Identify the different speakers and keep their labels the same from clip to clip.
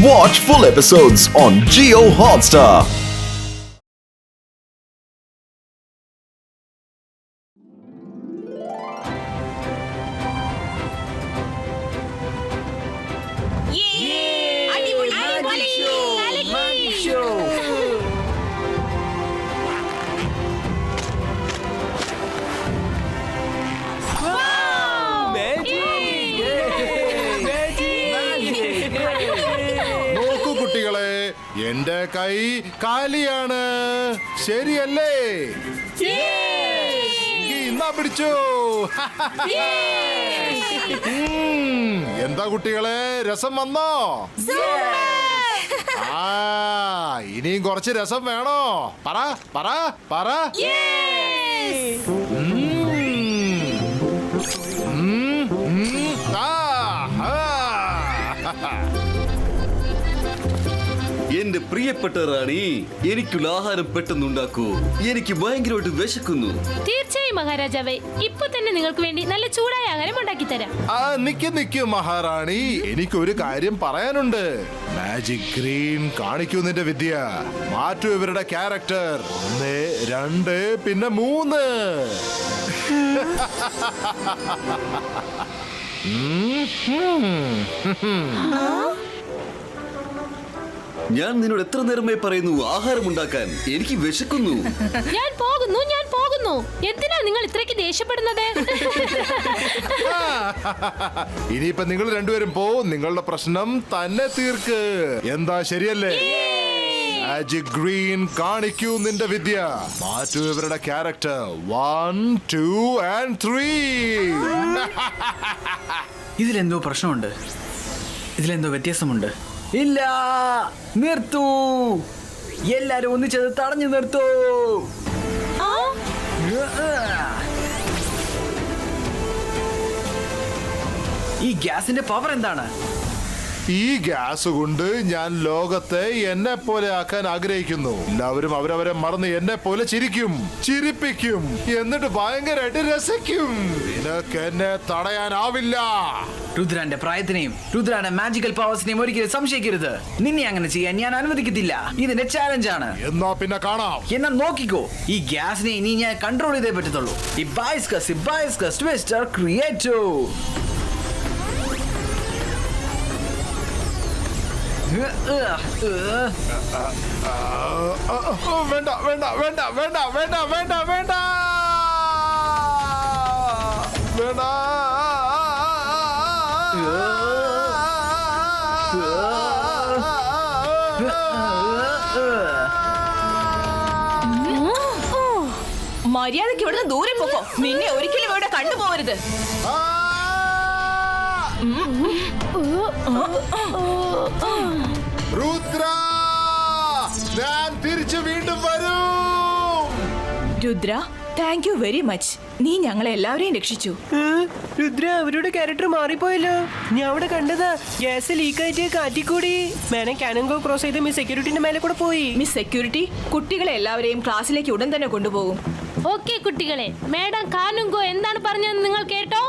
Speaker 1: Watch full episodes on Jio Hotstar.
Speaker 2: എന്റെ കൈ കാലിയാണ്, ശരിയല്ലേ? എന്നാ പിടിച്ചു. എന്താ കുട്ടികളെ, രസം വന്നോ? ഇനിയും കുറച്ച് രസം വേണോ? പറ പറ പറ.
Speaker 3: എന്റെ പ്രിയപ്പെട്ട റാണി, എനിക്കുള്ള ആഹാരം പെട്ടെന്നുണ്ടാക്കൂ. എനിക്ക് ഭയങ്കരമായിട്ട് വിശക്കുന്നു.
Speaker 4: തീർച്ചയായും മഹാരാജാവേ, ഇപ്പൊ തന്നെ നിങ്ങൾക്ക് വേണ്ടി നല്ല ചൂടായ ആഹാരം ഉണ്ടാക്കി തരാം.
Speaker 2: നിക്ക് മഹാറാണി, എനിക്കൊരു കാര്യം പറയാനുണ്ട്. മാജിക് ഗ്രീൻ കാണിക്കൂ നിന്റെ വിദ്യ. മാറ്റൂ ഇവരുടെ ക്യാരക്ടർ. 1, 2 പിന്നെ 3.
Speaker 3: ഞാൻ നിന്നോട് എത്ര നേരമായി പറയുന്നു ആഹാരം ഉണ്ടാക്കാൻ. എനിക്ക് വിശക്കുന്നു.
Speaker 4: ഞാൻ പോകുന്നു. എന്തിനാ നിങ്ങൾ ഇത്രയ്ക്ക് ദേഷ്യപ്പെടുന്നത്?
Speaker 2: ഇനിയിപ്പൊ നിങ്ങൾ രണ്ടുപേരും നിങ്ങളുടെ പ്രശ്നം തന്നെ തീർക്ക്. എന്താ, ശരിയല്ലേ? മാജിക് ഗ്രീൻ കാണിക്കൂ നിന്റെ വിദ്യ. മാറ്റൂ ഇവരുടെ ക്യാരക്ടർ. 1, 2 and 3.
Speaker 5: ഇതിലെന്തോ പ്രശ്നമുണ്ട്, ഇതിലെന്തോ വ്യത്യാസമുണ്ട്. ഇല്ല, നിർത്തൂ. എല്ലാരും ഒന്നിച്ചത് തടഞ്ഞു നിർത്തൂ. ഈ ഗ്യാസിന്റെ പവർ എന്താണ്?
Speaker 2: ഈ ഗ്യാസ് കൊണ്ട് ഞാൻ ലോകത്തെ എന്നെ പോലെ ആക്കാൻ ആഗ്രഹിക്കുന്നു. എല്ലാവരും അവരവരെ മറന്ന് എന്നെ പോലെ ചിരിപ്പിക്കും, എന്നിട്ട് ഭയങ്കരമായിട്ട് രസിക്കും. നിനക്ക് എന്നെ തടയാനാവില്ല.
Speaker 5: രുദ്രന്റെ പ്രായത്തിനെയും രുദ്രന്റെ മാജിക്കൽ പവേഴ്സിനെയും ഒരിക്കലും സംശയിക്കരുത്. നിന്നെ അങ്ങനെ ചെയ്യാൻ ഞാൻ അനുവദിക്കത്തില്ല. ഇതിന്റെ ചാലഞ്ച് ആണ്.
Speaker 2: എന്നാ പിന്നെ കാണാം.
Speaker 5: എന്നാ നോക്കിക്കോ, ഈ ഗ്യാസിനെ ഇനി ഞാൻ കൺട്രോൾ ചെയ്തേ പറ്റത്തുള്ളൂ. ഹിബായിസ്കസ് ട്വിസ്റ്റർ ക്രിയേറ്റോ.
Speaker 2: വേണ്ട.
Speaker 6: മര്യാദയ്ക്ക് ഇവിടുന്ന് ദൂരെ പോക്കോ. നിന്നെ ഒരിക്കലും ഇവിടെ കണ്ടുപോകരുത്.
Speaker 2: രുദ്ര, ഞാൻ തിരിച്ചു വീണ്ടും വരും.
Speaker 6: Rudra, thank you very much. നീ ഞങ്ങളെ എല്ലാവരെയും രക്ഷിച്ചു.
Speaker 7: രുദ്ര, അവരുടെ ക്യാരക്ടർ മാറിപ്പോയല്ലോ. ഞാൻ അവിടെ കണ്ടതാ. ഗ്യാസ് ലീക്കായിട്ട് കാറ്റിക്കൂടി മേനെ കാനങ്കോ ക്രോസ് ചെയ്ത് മിസ് സെക്യൂരിറ്റിന്റെ മേലെ കൂടെ പോയി.
Speaker 6: മിസ് സെക്യൂരിറ്റി കുട്ടികളെ എല്ലാവരെയും ക്ലാസ്സിലേക്ക് ഉടൻ തന്നെ കൊണ്ടുപോകും.
Speaker 4: ഓക്കെ കുട്ടികളെ, മേഡം കാനുങ്കോ എന്താണ് പറഞ്ഞതെന്ന് നിങ്ങൾ കേട്ടോ?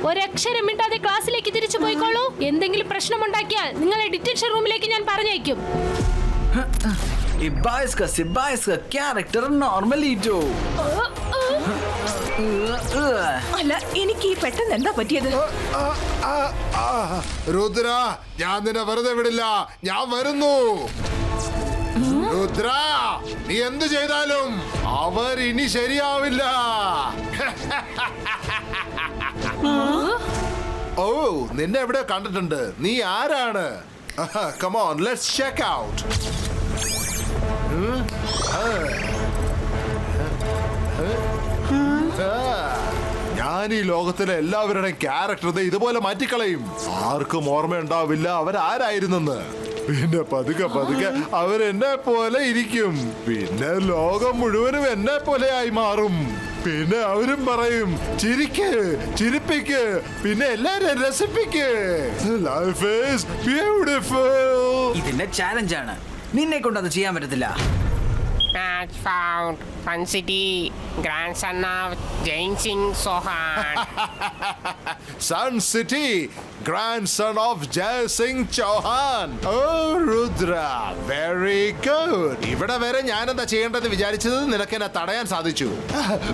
Speaker 4: ഒരക്ഷരം മിണ്ടാതെ ക്ലാസ്സിലേക്ക് തിരിച്ചു പോയിക്കോളൂ. എന്തെങ്കിലും പ്രശ്നമുണ്ടാക്കിയാൽ നിങ്ങളെ ഡിറ്റൻഷൻ റൂമിലേക്ക് ഞാൻ പറഞ്ഞയക്കും.
Speaker 5: ക്യാരക്ടർ നോർമലീറ്റോ.
Speaker 6: അല്ല, എനിക്ക് ഈ പെട്ടെന്ന് എന്താ പറ്റിയത്?
Speaker 2: രുദ്ര, ഞാൻ നിന്നെ വെറുതെ വിടില്ല. ഞാൻ വരുന്നു. രുദ്ര, നീ എന്ത് ചെയ്താലും അവർ ഇനി ശരിയാവില്ല. ഓ, നിന്നെ എവിടെ കണ്ടിട്ടുണ്ട്. നീ ആരാണ്? Come on, let's check out. ഞാൻ ഈ ലോകത്തിലെ എല്ലാവരുടെയും ക്യാരക്ടർ ഇതുപോലെ മാറ്റിക്കളയും. ആർക്കും ഓർമ്മയുണ്ടാവില്ല അവരാരായിരുന്നെന്ന്. പിന്നെ പതുക്കെ അവരെന്നെ പോലെ ഇരിക്കും. പിന്നെ ലോകം മുഴുവനും എന്നെ പോലെ ആയി മാറും. പിന്നെ അവരും പറയും ചിരിപ്പിക്ക്, പിന്നെ എല്ലാരും രസിപ്പിക്ക്. Life is beautiful.
Speaker 5: ഇതിന്റെ ചാലഞ്ച് ആണ്. നിന്നെ കൊണ്ട് അത് ചെയ്യാൻ പറ്റത്തില്ല.
Speaker 8: Match found. Fun City. Grandson of Jain Singh Sohan.
Speaker 2: Sun City, grandson of Jai Singh Chauhan. Oh, Rudra, very good. ഇവിടെ വരെ ഞാൻ എന്താ ചെയ്യേണ്ടത് വിചാരിച്ചത് നിനക്ക് എന്നെ തടയാൻ സാധിച്ചു.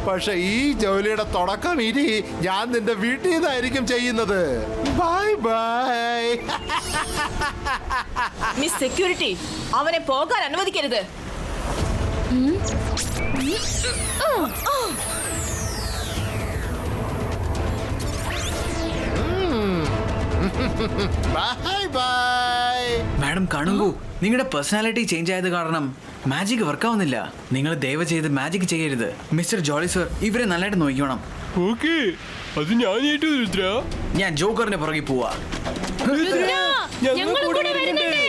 Speaker 2: പക്ഷെ ഈ ജോലിയുടെ തുടക്കം ഇനി ഞാൻ നിന്റെ വീട്ടിൽ നിന്നായിരിക്കും ചെയ്യുന്നത്. Bye bye.
Speaker 6: മിസ് സെക്യൂരിറ്റി, അവനെ പോകാൻ അനുവദിക്കരുത്.
Speaker 2: Bye bye.
Speaker 5: മാഡം കാണുമ്പോ നിങ്ങളുടെ പേഴ്സണാലിറ്റി ചേഞ്ച് ആയത് കാരണം മാജിക് വർക്കാവുന്നില്ല. നിങ്ങൾ ദയവ് ചെയ്ത് മാജിക് ചെയ്യരുത്. മിസ്റ്റർ ജോളി സർ, ഇവരെ നല്ലതായിട്ട് നോക്കണം.
Speaker 7: ഓക്കേ, അത് ഞാൻ ഏറ്റു രുദ്ര.
Speaker 5: ഞാൻ ജോക്കറിന്റെ പുറകെ പോവാ.
Speaker 4: രുദ്ര, ഞങ്ങൾ കൂടെ വരുന്നുണ്ട്.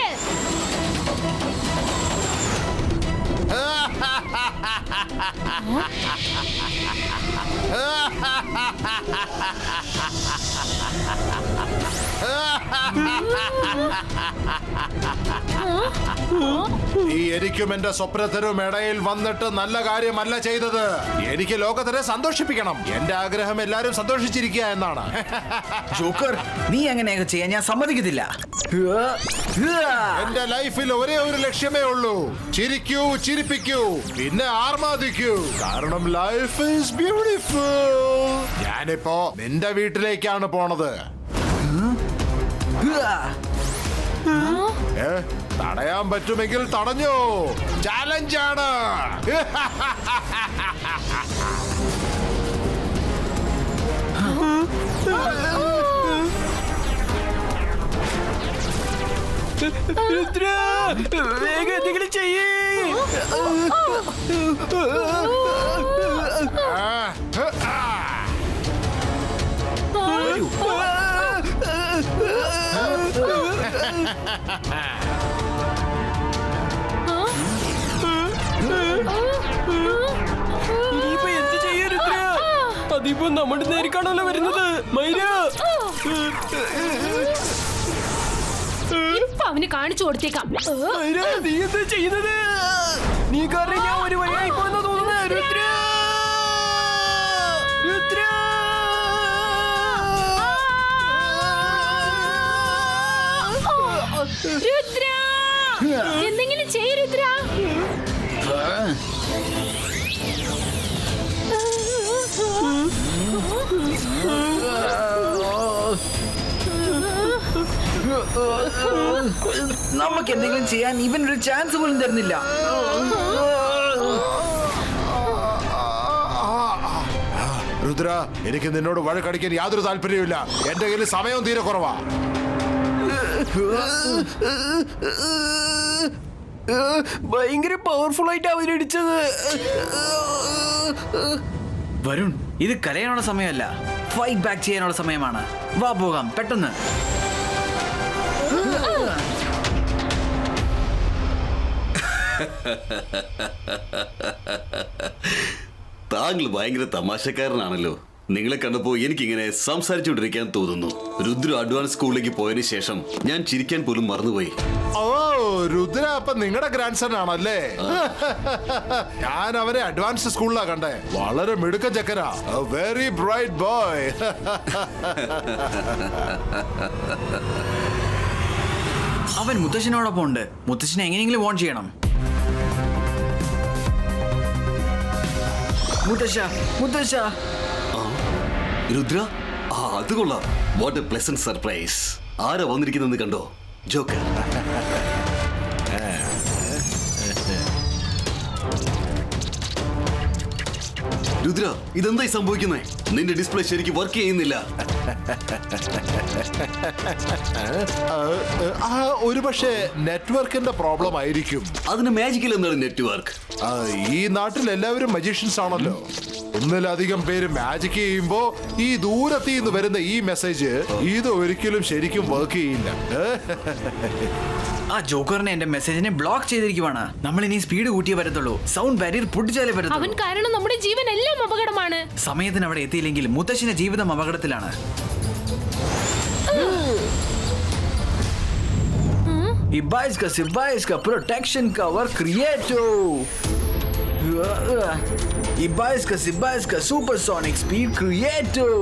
Speaker 2: ഈ എനിക്കും എന്റെ സ്വപ്നത്തിനും ഇടയിൽ വന്നിട്ട് നല്ല കാര്യമല്ല ചെയ്തത്. എനിക്ക് ലോകത്തിനെ സന്തോഷിപ്പിക്കണം. എന്റെ ആഗ്രഹം എല്ലാരും സന്തോഷിച്ചിരിക്കുക എന്നാണ്.
Speaker 5: ജോക്കർ, നീ അങ്ങനെയൊക്കെ ചെയ്യാൻ ഞാൻ സമ്മതിക്കത്തില്ല.
Speaker 2: എന്റെ ലൈഫിൽ ഒരേ ഒരു ലക്ഷ്യമേ ഉള്ളൂ. ചിരിക്കൂ, ചിരിപ്പിക്കൂ, പിന്നെ ആർമാദിക്കൂ. കാരണം ലൈഫ് ഈസ് ബ്യൂട്ടിഫുൾ. ഞാനിപ്പോ നിന്റെ വീട്ടിലേക്കാണ് പോണത്. തടയാൻ പറ്റുമെങ്കിൽ തടഞ്ഞു. ചാലഞ്ചാണ്.
Speaker 7: രുദ്ര, വേഗം എന്തെങ്കിലും ചെയ്യേ. ഇനിയിപ്പോ എന്ത് ചെയ്യാ രുദ്ര? അതിപ്പോ നമ്മുടെ നേരിക്കാണല്ലോ വരുന്നത്. മൈര,
Speaker 4: ഇപ്പൊ അവന് കാണിച്ചു കൊടുത്തേക്കാം.
Speaker 7: മൈര, നീ എന്താ ചെയ്യുന്നത്? നീ കാരണം ഞാൻ ഒരു വഴിയായി പോയെന്ന് തോന്നുന്നത്. രുദ്ര, രുദ്ര.
Speaker 4: രുദ്ര, എന്തെങ്കിലും ചെയ്യ് രുദ്ര.
Speaker 5: നമുക്ക് എന്തെങ്കിലും ചെയ്യാൻ ഇവനൊരു ചാൻസ് പോലും തരുന്നില്ല.
Speaker 2: രുദ്ര, എനിക്ക് നിന്നോട് വഴക്കടിക്കാൻ യാതൊരു താല്പര്യമില്ല. എന്റെ കയ്യിൽ സമയവും തീരെ കുറവാ.
Speaker 7: ഭയങ്കര പവർഫുൾ ആയിട്ട് അവരടിച്ചത്.
Speaker 5: വരുൺ, ഇത് കരയാനുള്ള സമയമല്ല, ഫൈറ്റ് ബാക്ക് ചെയ്യാനുള്ള സമയമാണ്. വാ പോകാം പെട്ടെന്ന്.
Speaker 3: താങ്കൾ ഭയങ്കര തമാശക്കാരനാണല്ലോ. നിങ്ങളെ കണ്ടപ്പോ എനിക്കിങ്ങനെ സംസാരിച്ചുകൊണ്ടിരിക്കാൻ തോന്നുന്നു. രുദ്ര അഡ്വാൻസ് സ്കൂളിലേക്ക് പോയതിനു ശേഷം ഞാൻ ചിരിക്കാൻ പോലും മറന്നുപോയി.
Speaker 2: ഓ, രുദ്ര അപ്പൊ നിങ്ങളുടെ ഗ്രാൻഡ് സൺ ആണല്ലേ? ഞാൻ അവനെ അഡ്വാൻസ് സ്കൂളിലാ കണ്ടേ. വളരെ മിടുക്കൻ ചക്കരാ. Very bright boy.
Speaker 5: അവൻ മുത്തശ്ശനോടൊപ്പം ഉണ്ട്. മുത്തശ്ശനെ എങ്ങനെയെങ്കിലും വോൺ ചെയ്യണം. മുത്തശ്ശ, മുത്തശ്ശ.
Speaker 3: രുദ്ര, അത് കൊള്ളാം. What A pleasant surprise. ആരാ വന്നിരിക്കുന്നെന്ന് കണ്ടോ? ജോക്കർ. രുദ്ര, ഇതെന്തായി സംഭവിക്കുന്നേ? നിന്റെ ഡിസ്പ്ലേ ശരിക്കും വർക്ക് ചെയ്യുന്നില്ല.
Speaker 2: ഒരു പക്ഷേ നെറ്റ്വർക്കിന്റെ പ്രോബ്ലം ആയിരിക്കും.
Speaker 3: അതിന് മാജിക്കൽ എന്താണ് നെറ്റ്വർക്ക്?
Speaker 2: ഈ നാട്ടിൽ എല്ലാവരും മജീഷ്യൻസ് ആണല്ലോ. ഒന്നിലധികം പേര് മാജിക് ചെയ്യുമ്പോ ഈ ദൂരത്തിൽ നിന്ന് വരുന്ന ഈ മെസ്സേജ് ഇത് ഒരിക്കലും ശരിക്കും വർക്ക് ചെയ്യില്ല.
Speaker 5: ആ ജോക്കറിനെ എന്റെ മെസ്സേജിനെ ബ്ലോക്ക് ചെയ്തിരിക്കുവാണ്. നമ്മൾ ഇനി സ്പീഡ് കൂട്ടിയേ പറ്റത്തുള്ളൂ. സൗണ്ട് ബാരിയർ പൊട്ടിച്ചാലേ
Speaker 4: അവൻ
Speaker 5: പറ്റത്തുള്ളൂ.
Speaker 4: കാരണം നമ്മുടെ ജീവൻ എല്ലാം അപകടമാണ്.
Speaker 5: സമയത്തിന് അവിടെ എത്തിയില്ലെങ്കിൽ മുത്തശ്ശിന്റെ ജീവിതം അപകടത്തിലാണ്. Ibaiska Sibaiska protection cover creator. Ibaiska Supersonic Speed Creator.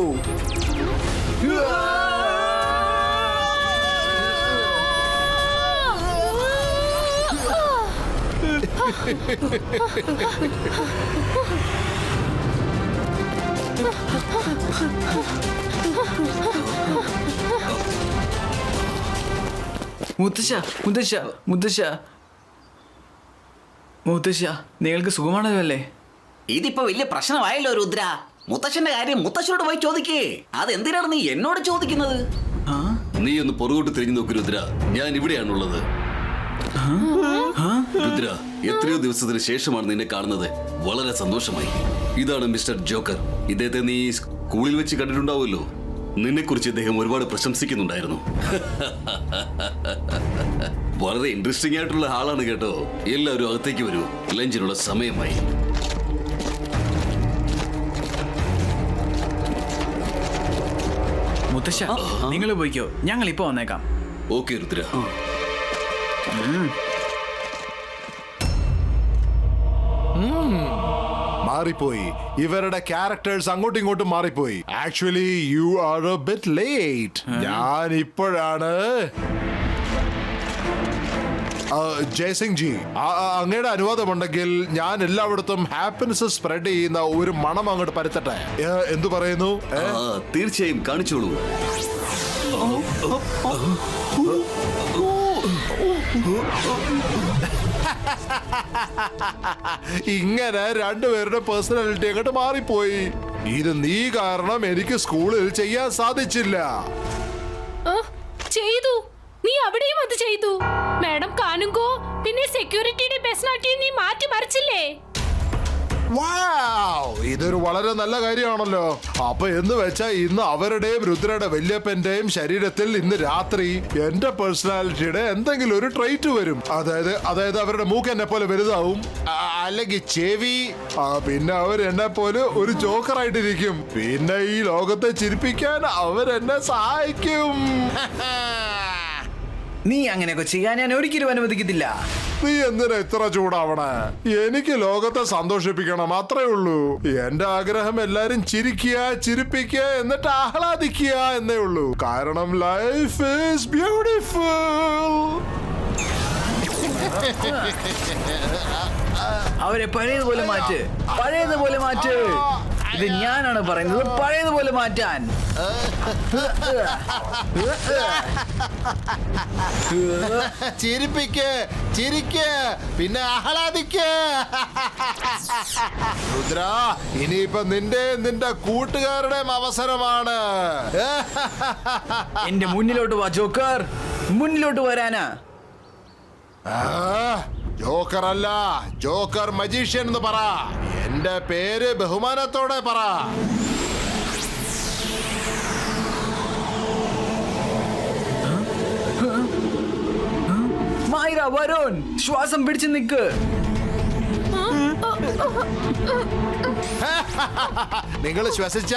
Speaker 5: മുത്തശ്ശ നിങ്ങൾക്ക് സുഖമാണല്ലോ അല്ലേ?
Speaker 9: ഇതിപ്പോ വലിയ പ്രശ്നമായല്ലോ രുദ്ര. മുത്തശ്ശന്റെ കാര്യം മുത്തശ്ശനോട് പോയി ചോദിക്കേ. അതെന്തിനാണ് നീ എന്നോട് ചോദിക്കുന്നത്?
Speaker 3: നീ ഒന്ന് പുറകോട്ട് തിരിഞ്ഞു നോക്ക് രുദ്ര, ഞാൻ ഇവിടെയാണുള്ളത്. രുദ്ര, എത്രയോ ദിവസത്തിന് ശേഷമാണ് നിന്നെ കാണുന്നത്. വളരെ സന്തോഷമായി. ഇതാണ് മിസ്റ്റർ ജോക്കർ. ഇദ്ദേഹത്തെ നീ സ്കൂളിൽ വെച്ച് കണ്ടിട്ടുണ്ടാവുമല്ലോ. നിന്നെ കുറിച്ച് ഇദ്ദേഹം ഒരുപാട് പ്രശംസിക്കുന്നുണ്ടായിരുന്നു. വളരെ ഇൻട്രസ്റ്റിംഗ് ആയിട്ടുള്ള ആളാണ് കേട്ടോ. എല്ലാവരും അകത്തേക്ക് വരൂ, ലഞ്ചിനുള്ള സമയമായി.
Speaker 5: മുത്തശ്ശ നിങ്ങൾ പോയിക്കോ, ഞങ്ങൾ ഇപ്പൊ വന്നേക്കാം.
Speaker 3: ഓക്കെ രുദ്ര.
Speaker 2: മാറിപ്പോയി. ഇവരുടെ ക്യാരക്ടേഴ്സ് അങ്ങോട്ടും ഇങ്ങോട്ടും മാറിപ്പോയി. Actually you are A bit late. ഞാൻ ഇപ്പോഴാണ് ജയസിംഗ് ജി, അങ്ങയുടെ അനുവാദമുണ്ടെങ്കിൽ ഞാൻ എല്ലായിടത്തും ഹാപ്പിനെസ് സ്പ്രെഡ് ചെയ്യുന്ന ഒരു മണം അങ്ങോട്ട് പരത്തട്ടെ. എന്തു പറയുന്നു?
Speaker 3: തീർച്ചയായും കാണിച്ചോളൂ.
Speaker 2: ഇങ്ങനെ രണ്ടുപേരുടെ പേഴ്സണാലിറ്റി അങ്ങോട്ട് മാറിപ്പോയി. ഇത് നീ കാരണം എനിക്ക് സ്കൂളിൽ ചെയ്യാൻ സാധിച്ചില്ല.
Speaker 4: ചെയ്തു, നീ അവിടെയും അത് ചെയ്തു. മാഡം കാനുങ്കോ പിന്നെ സെക്യൂരിറ്റിയുടെ പേഴ്സണാലിറ്റി നീ മാറ്റി മറിച്ചില്ലേ?
Speaker 2: ഇതൊരു വളരെ നല്ല കാര്യമാണല്ലോ. അപ്പൊ എന്ന് വെച്ചാ ഇന്ന് അവരുടെയും രുദ്രയുടെ വല്യപ്പന്റെയും ശരീരത്തിൽ ഇന്ന് രാത്രി എന്റെ പേഴ്സണാലിറ്റിയുടെ എന്തെങ്കിലും ഒരു ട്രൈറ്റ് വരും. അതായത് അവരുടെ മൂക്ക് എന്നെ പോലെ വലുതാവും, അല്ലെങ്കിൽ ചെവി. പിന്നെ അവർ എന്നെ പോലെ ഒരു ജോക്കറായിട്ടിരിക്കും. പിന്നെ ഈ ലോകത്തെ ചിരിപ്പിക്കാൻ അവരെന്നെ സഹായിക്കും.
Speaker 5: നീ അങ്ങനെയൊക്കെ ചെയ്യാൻ ഞാൻ ഒരിക്കലും അനുവദിക്കത്തില്ല.
Speaker 2: നീ എന്തിനാ ഇത്ര ചൂടാവണേ? എനിക്ക് ലോകത്തെ സന്തോഷിപ്പിക്കണം, അത്രേ ഉള്ളൂ. എന്റെ ആഗ്രഹം എല്ലാരും ചിരിക്കുക, ചിരിപ്പിക്കുക, എന്നിട്ട് ആഹ്ലാദിക്കുക എന്നേ ഉള്ളൂ. കാരണം ലൈഫ് ഈസ് ബ്യൂട്ടിഫുൾ.
Speaker 5: അവരെ പഴയതുപോലെ മാറ്റ്, പഴയതുപോലെ മാറ്റ്. ഇത് ഞാനാണ് പറയുന്നത്, പഴയതുപോലെ മാറ്റാൻ.
Speaker 2: ചിരിപ്പിക്ക്, ചിരിക്ക്, പിന്നെ ആഹ്ലാദിക്ക്. രുദ്ര, ഇനിയിപ്പൊ നിന്റെ കൂട്ടുകാരുടെയും അവസരമാണ്.
Speaker 5: എന്റെ മുന്നിലോട്ട് വാ ജോക്കർ, മുന്നിലോട്ട് വരാനാ.
Speaker 2: ജോക്കർ അല്ല, ജോക്കർ മജീഷ്യൻ എന്ന് പറ. എന്റെ പേര് ബഹുമാനത്തോടെ പറ.
Speaker 5: മൈര, വരുൺ, ശ്വാസം പിടിച്ചു നിക്ക്.
Speaker 2: നിങ്ങൾ ശ്വസിച്ച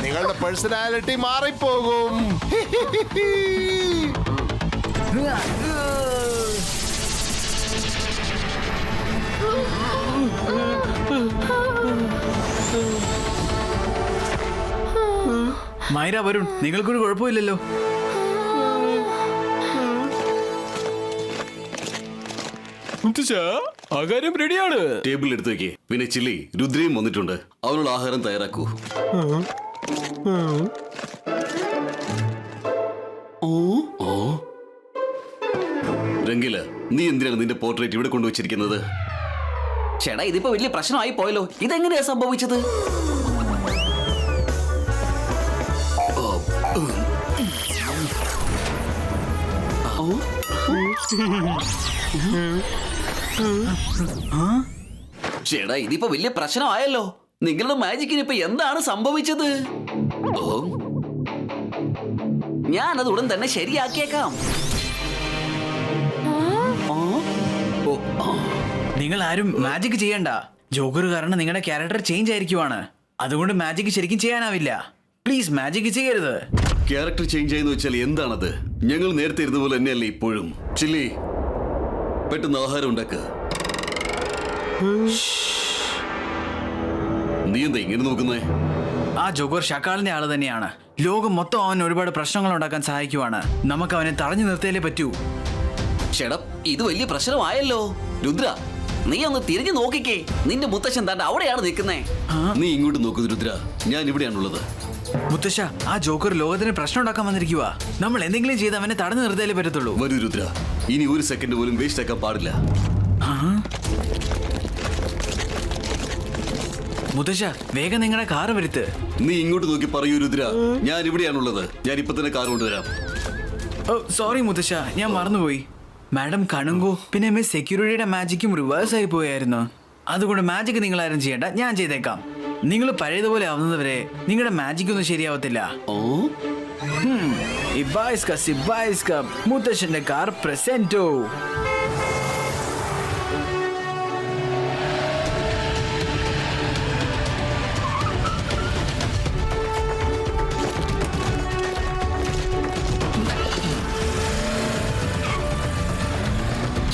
Speaker 2: നിങ്ങളുടെ പേഴ്സണാലിറ്റി മാറിപ്പോകും.
Speaker 5: മൈര, വരുൺ, നിങ്ങൾക്കൊരു കുഴപ്പമില്ലല്ലോ?
Speaker 7: ആഹാരം റെഡിയാണ്.
Speaker 3: ടേബിൾ എടുത്തു വെക്കേ. പിന്നെ ചില്ലി, രുദ്രയും വന്നിട്ടുണ്ട്. അവനുള്ള ആഹാരം തയ്യാറാക്കൂ. രംഗില, നീ എന്തിനാണ് നിന്റെ പോർട്രേറ്റ് ഇവിടെ കൊണ്ടുവച്ചിരിക്കുന്നത്?
Speaker 9: ചേട്ടാ, ഇതിപ്പോ വലിയ പ്രശ്നമായി പോയല്ലോ. ഇതെങ്ങനെയാ സംഭവിച്ചത്? ചേട്ടാ, ഇതിപ്പോ വലിയ പ്രശ്നമായല്ലോ. നിങ്ങളുടെ മാജിക്കിന് ഇപ്പൊ എന്താണ് സംഭവിച്ചത്? ഞാനത് ഉടൻ തന്നെ ശരിയാക്കിയേക്കാം.
Speaker 5: നിങ്ങൾ ആരും മാജിക് ചെയ്യണ്ട. ജോക്കർ കാരണം നിങ്ങളുടെ ക്യാരക്ടർ ചേഞ്ച് ആയിരിക്കുവാണ്. അതുകൊണ്ട് മാജിക് ശരിക്കും ചെയ്യാനാവില്ല. പ്ലീസ് മാജിക് ചെയ്യരുത്.
Speaker 3: ക്യാരക്ടർ ചേഞ്ച് ആയെന്ന് വെച്ചാൽ എന്താണത്? ഞങ്ങൾ നേരത്തെ ഇരുന്ന പോലെ തന്നെയല്ലേ ഇപ്പോഴും? ചില്ലി, പെട്ടെന്ന് ആഹാരം ഉണ്ടാക്കുക. നീ എന്താ ഇങ്ങനെ നോക്കുന്നേ?
Speaker 5: ആ ജോക്കർ ഷക്കാളിന്റെ ആള് തന്നെയാണ്. ലോകം മൊത്തം അവൻ ഒരുപാട് പ്രശ്നങ്ങൾ ഉണ്ടാക്കാൻ സഹായിക്കുവാണ്. നമുക്ക് അവനെ തടഞ്ഞു നിർത്തിയാലേ പറ്റൂ.
Speaker 9: ചേട്ടാ ഇത് വലിയ പ്രശ്നമായല്ലോ. രുദ്ര നീ ഒന്ന് തിരിഞ്ഞു നോക്കിക്കേ. നിന്റെ മുത്തശ്ശൻ താണ്ട അവിടെയാണ് നിൽക്കുന്നേ.
Speaker 3: നീ ഇങ്ങോട്ട് നോക്കൂ രുദ്ര, ഞാൻ ഇവിടെയാണുള്ളത്.
Speaker 5: മുത്തശ്ശ, ആ ജോക്കർ ലോകത്തിന് പ്രശ്നം ഉണ്ടാക്കാൻ വന്നിരിക്കുക. നമ്മൾ എന്തെങ്കിലും ചെയ്ത് അവനെ തടഞ്ഞു നിർത്തിയാലേ പറ്റത്തുള്ളൂ.
Speaker 3: വരൂ രുദ്ര, ഇനി ഒരു സെക്കൻഡ് പോലും വേസ്റ്റ് ആക്കാൻ പാടില്ല.
Speaker 5: മുത്തശ്ശ, വേഗം നിങ്ങളുടെ കാറ് വരുത്ത്.
Speaker 3: നീ ഇങ്ങോട്ട് നോക്കി പറയൂ രുദ്ര, ഞാൻ ഇവിടെയാണുള്ളത്. ഞാൻ ഇപ്പൊ തന്നെ കാർ കൊണ്ടുവരാം.
Speaker 5: ഓ സോറി മുത്തശ്ശ, ഞാൻ മറന്നുപോയി. മാഡം കണുങ്കോ പിന്നെ മിസ് സെക്യൂരിറ്റിയുടെ മാജിക്കും റിവേഴ്സ് ആയി പോയായിരുന്നു. അതുകൊണ്ട് മാജിക് നിങ്ങൾ ആരും ചെയ്യേണ്ട, ഞാൻ ചെയ്തേക്കാം. നിങ്ങൾ പഴയതുപോലെ ആവുന്നതുവരെ നിങ്ങളുടെ മാജിക് ഒന്നും ശരിയാവത്തില്ല. മുത്തശ്ശന്റെ കാർ പ്രസന്റോ.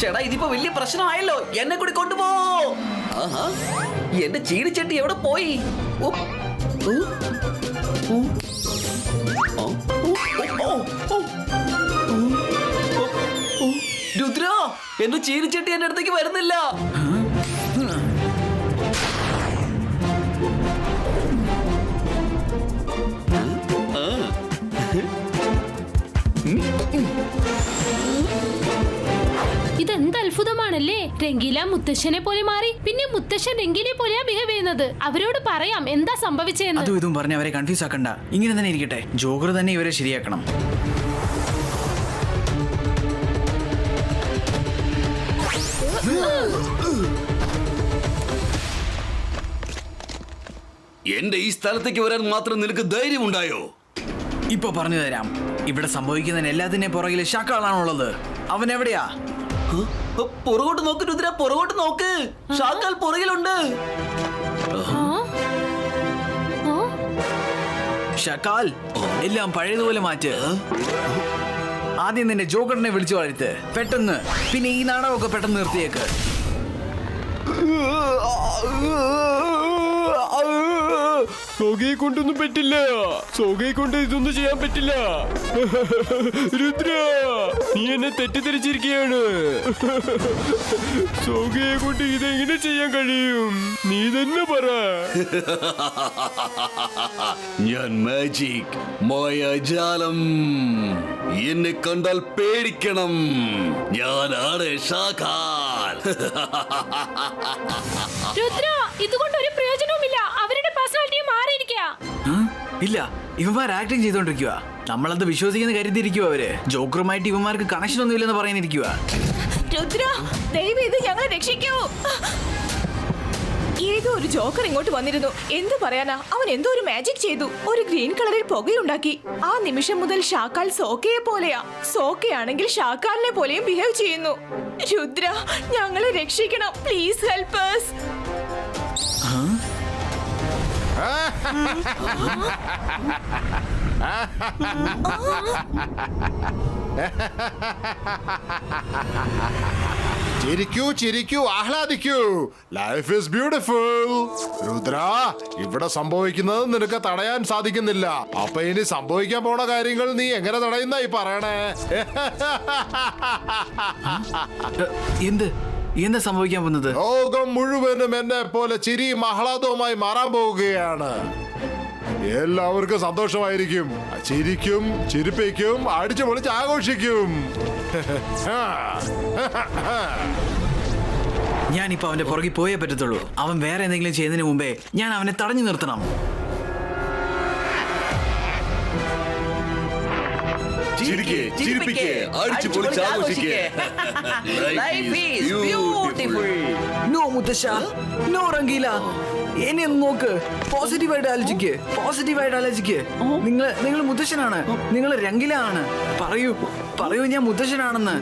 Speaker 9: ചേട്ടാ ഇതിപ്പോ വലിയ പ്രശ്നമായല്ലോ. എന്നെ കൂടി കൊണ്ടുപോ. ആഹാ, എന്റെ ചീനിച്ചട്ടി എവിടെ പോയി? ഓ, ഓ, ഓ, ഓ, ഓ, ഓ, ഓ. രുദ്ര, എന്റെ ചീനിച്ചട്ടി എന്റെ അടുത്തേക്ക് വരുന്നില്ല.
Speaker 4: ഇതെന്ത് അത്ഭുതമാണല്ലേ. രംഗീല മുത്തശ്ശനെ പോലെ മാറി, പിന്നെ മുത്തശ്ശൻ രംഗീലെ പോലെയാ ബിഹേവ് ചെയ്യുന്നത്. അവരോട് പറയാം എന്താ സംഭവിച്ചതെന്ന്.
Speaker 5: അതും ഇതും പറഞ്ഞ് അവരെ കൺഫ്യൂസ് ആക്കണ്ട. ഇങ്ങനെ തന്നെ ഇരിക്കട്ടെ. ജോക്കർ തന്നെ ഇവരെ ശരിയാക്കണം.
Speaker 3: എന്റെ ഈ സ്ഥലത്തേക്ക് വരാൻ മാത്രം നിനക്ക് ധൈര്യം ഉണ്ടായോ?
Speaker 5: ഇപ്പൊ പറഞ്ഞു തരാം. ഇവിടെ സംഭവിക്കുന്നതിന് എല്ലാത്തിനെ പുറകില് ഷാക്കാളാണുള്ളത്. അവൻ എവിടെയാ?
Speaker 9: പുറകോട്ട് നോക്ക് രുദ്ര, പുറകോട്ട് നോക്ക്. ഷാക്കാൽ പുറകിലുണ്ട്.
Speaker 5: ഷക്കാൽ, എല്ലാം പഴയതുപോലെ മാറ്റ്. ആദ്യം നിന്റെ ജോക്കറിനെ വിളിച്ചു വാഴ്ത്ത് പെട്ടെന്ന്. പിന്നെ ഈ നാടകമൊക്കെ പെട്ടെന്ന് നിർത്തിയേക്ക്.
Speaker 7: സോഗയെ കൊണ്ടൊന്നും പറ്റില്ല. സോഗയെ കൊണ്ട് ഇതൊന്നും ചെയ്യാൻ പറ്റില്ല. രുദ്ര, നീ എന്നെ തെറ്റിദ്ധരിച്ചിരിക്കുകയാണ്. സോഗയെ കൊണ്ട് ഇതെങ്ങനെ ചെയ്യാൻ കഴിയും? നീ തന്നെ പറ.
Speaker 3: ഞാൻ മാജിക്, മായാജാലം. എന്നെ കണ്ടാൽ പേടിക്കണം. ഞാനാണ് ഷാക്കാൽ.
Speaker 4: രുദ്ര, ഇതുകൊണ്ട് ഒരു പ്രയോജനവുമില്ല. അവരുടെ പേഴ്സണാലിറ്റി മാറിയിരിക്കുക.
Speaker 5: ഇല്ല, ഇവന്മാർ ആക്ടിങ് ചെയ്തോണ്ടിരിക്കുക. നമ്മളത് വിശ്വസിക്കുന്ന കരുതിയിരിക്കുക. അവര് ജോക്കറുമായിട്ട് ഇവന്മാർക്ക് കണക്ഷൻ ഒന്നും ഇല്ലെന്ന് പറയാനിരിക്കുക.
Speaker 6: രുദ്ര, ദയവേത് ഞങ്ങളെ രക്ഷിക്കൂ. ഏതോ ഒരു ജോക്കർ ഇങ്ങോട്ട് വന്നിരുന്നു. എന്ത് പറയാനാ, അവൻ എന്തോ ഒരു മാജിക് ചെയ്തു. ഒരു ഗ്രീൻ കളറിൽ പുകയുണ്ടാക്കി. ആ നിമിഷം മുതൽ ഷാക്കാൽ സോക്കയെ പോലെയാ. സോക്കയാണെങ്കിൽ ഷാക്കാലിനെ പോലെയും ബിഹേവ് ചെയ്യുന്നു. രുദ്ര, ഞങ്ങളെ രക്ഷിക്കണം. Please help us.
Speaker 2: ചിരിക്കൂ, ചിരിക്കൂ, ആഹ്ലാദിക്കൂ. Life is beautiful. രുദ്ര, ഇവിടെ സംഭവിക്കുന്നത് നിനക്ക് തടയാൻ സാധിക്കുന്നില്ല. അപ്പൊ ഇനി സംഭവിക്കാൻ പോണ കാര്യങ്ങൾ നീ എങ്ങനെ തടയുന്നായി പറയണേ?
Speaker 5: എന്താ സംഭവിക്കാൻ പോകുന്നത്?
Speaker 2: ലോകം മുഴുവനും എന്നെ പോലെ ചിരിയും ആഹ്ലാദവുമായി മാറാൻ പോവുകയാണ്. എല്ലാവർക്കും സന്തോഷമായിരിക്കും. ചിരിക്കും, ചിരിപ്പിക്കും, അടിച്ചു പൊളിച്ച് ആഘോഷിക്കും.
Speaker 5: ഞാനിപ്പോ അവന്റെ പുറകെ പോയേ പറ്റത്തുള്ളൂ. അവൻ വേറെ എന്തെങ്കിലും ചെയ്യുന്നതിന് മുമ്പേ ഞാൻ അവനെ തടഞ്ഞു നിർത്തണം.
Speaker 3: ചിരിക്കേ, ചിരിപ്പിക്കേ, അടിച്ചു പൊളിച്ച് ആഘോഷിക്കേ.
Speaker 9: Life is beautiful.
Speaker 5: നോ മുത്തശ്ശ, നോ റംഗീല. എന്നെ ഒന്ന് നോക്ക്. പോസിറ്റീവായിട്ട് ആലോചിക്ക്, പോസിറ്റീവായിട്ട് ആലോചിക്ക്. നിങ്ങൾ മുത്തശ്ശനാണ്, നിങ്ങൾ രംഗീല ആണ്. പറയൂ ഞാൻ മുത്തശ്ശനാണെന്ന്.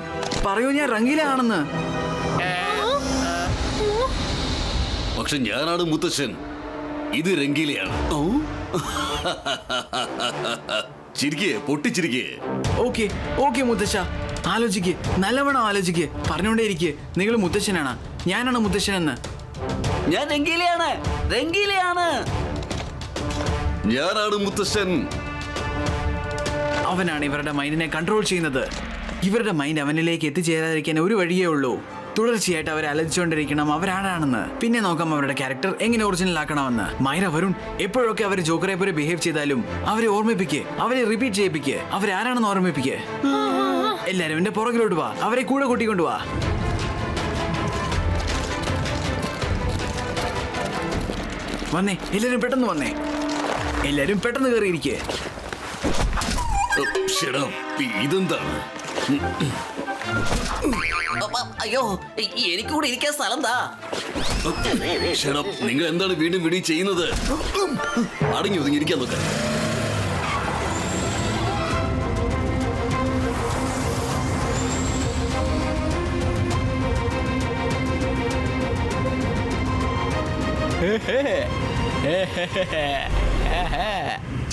Speaker 5: പറയൂ ഞാൻ രംഗീല ആണെന്ന്.
Speaker 3: പക്ഷെ ഞാനാണ് മുത്തശ്ശൻ. ഇത് രംഗീലയാണ്. ചിരിക്കേ, പൊട്ടിച്ചിരിക്കേ.
Speaker 5: ഓക്കെ മുത്തശ്ശ, ആലോചിക്ക്, നല്ലവണ്ണം ആലോചിക്ക്. പറഞ്ഞോണ്ടേ ഇരിക്ക്. നിങ്ങൾ മുത്തശ്ശനാണ്, ഞാനാണ് മുത്തശ്ശനെന്ന്.
Speaker 9: ഞാൻ രംഗീലയാണ്.
Speaker 3: ഞാനാണ് മുത്തശ്ശൻ.
Speaker 5: അവനാണ് ഇവരുടെ മൈൻഡിനെ കൺട്രോൾ ചെയ്യുന്നത്. ഇവരുടെ മൈൻഡ് അവനിലേക്ക് എത്തിച്ചേരാതിരിക്കാൻ ഒരു വഴിയേ ഉള്ളൂ. തുടർച്ചയായിട്ട് അവരെ അലച്ചിക്കൊണ്ടിരിക്കണം അവരാരാണെന്ന്. പിന്നെ നോക്കാം അവരുടെ ക്യാരക്ടർ എങ്ങനെ ഒറിജിനൽ ആക്കണമെന്ന്. മൈര, വരുൺ, എപ്പോഴൊക്കെ അവർ ജോക്കറെ പോലെ ബിഹേവ് ചെയ്താലും അവരെ ഓർമ്മിപ്പിക്ക്, അവരെ റിപ്പീറ്റ് ചെയ്യിപ്പിക്ക്, അവരാരാണെന്ന് ഓർമ്മിപ്പിക്ക്. എല്ലാരും എന്റെ പുറകിലോട്ട് വാ, അവരെ കൂടെ കൂട്ടിക്കൊണ്ടുവാ. വന്നേ, എല്ലാരും പെട്ടെന്ന് വന്നേ. എല്ലാരും പെട്ടെന്ന് കയറിയിരിക്കേ.
Speaker 3: ഇതെന്താണ്?
Speaker 9: അയ്യോ, എനിക്ക് കൂടെ ഇരിക്കാൻ സ്ഥലം താ.
Speaker 3: നിങ്ങൾ എന്താണ് വീണ്ടും വീണ്ടും ചെയ്യുന്നത്? അടങ്ങി ഒതുങ്ങി ഇരിക്കാൻ നോക്ക.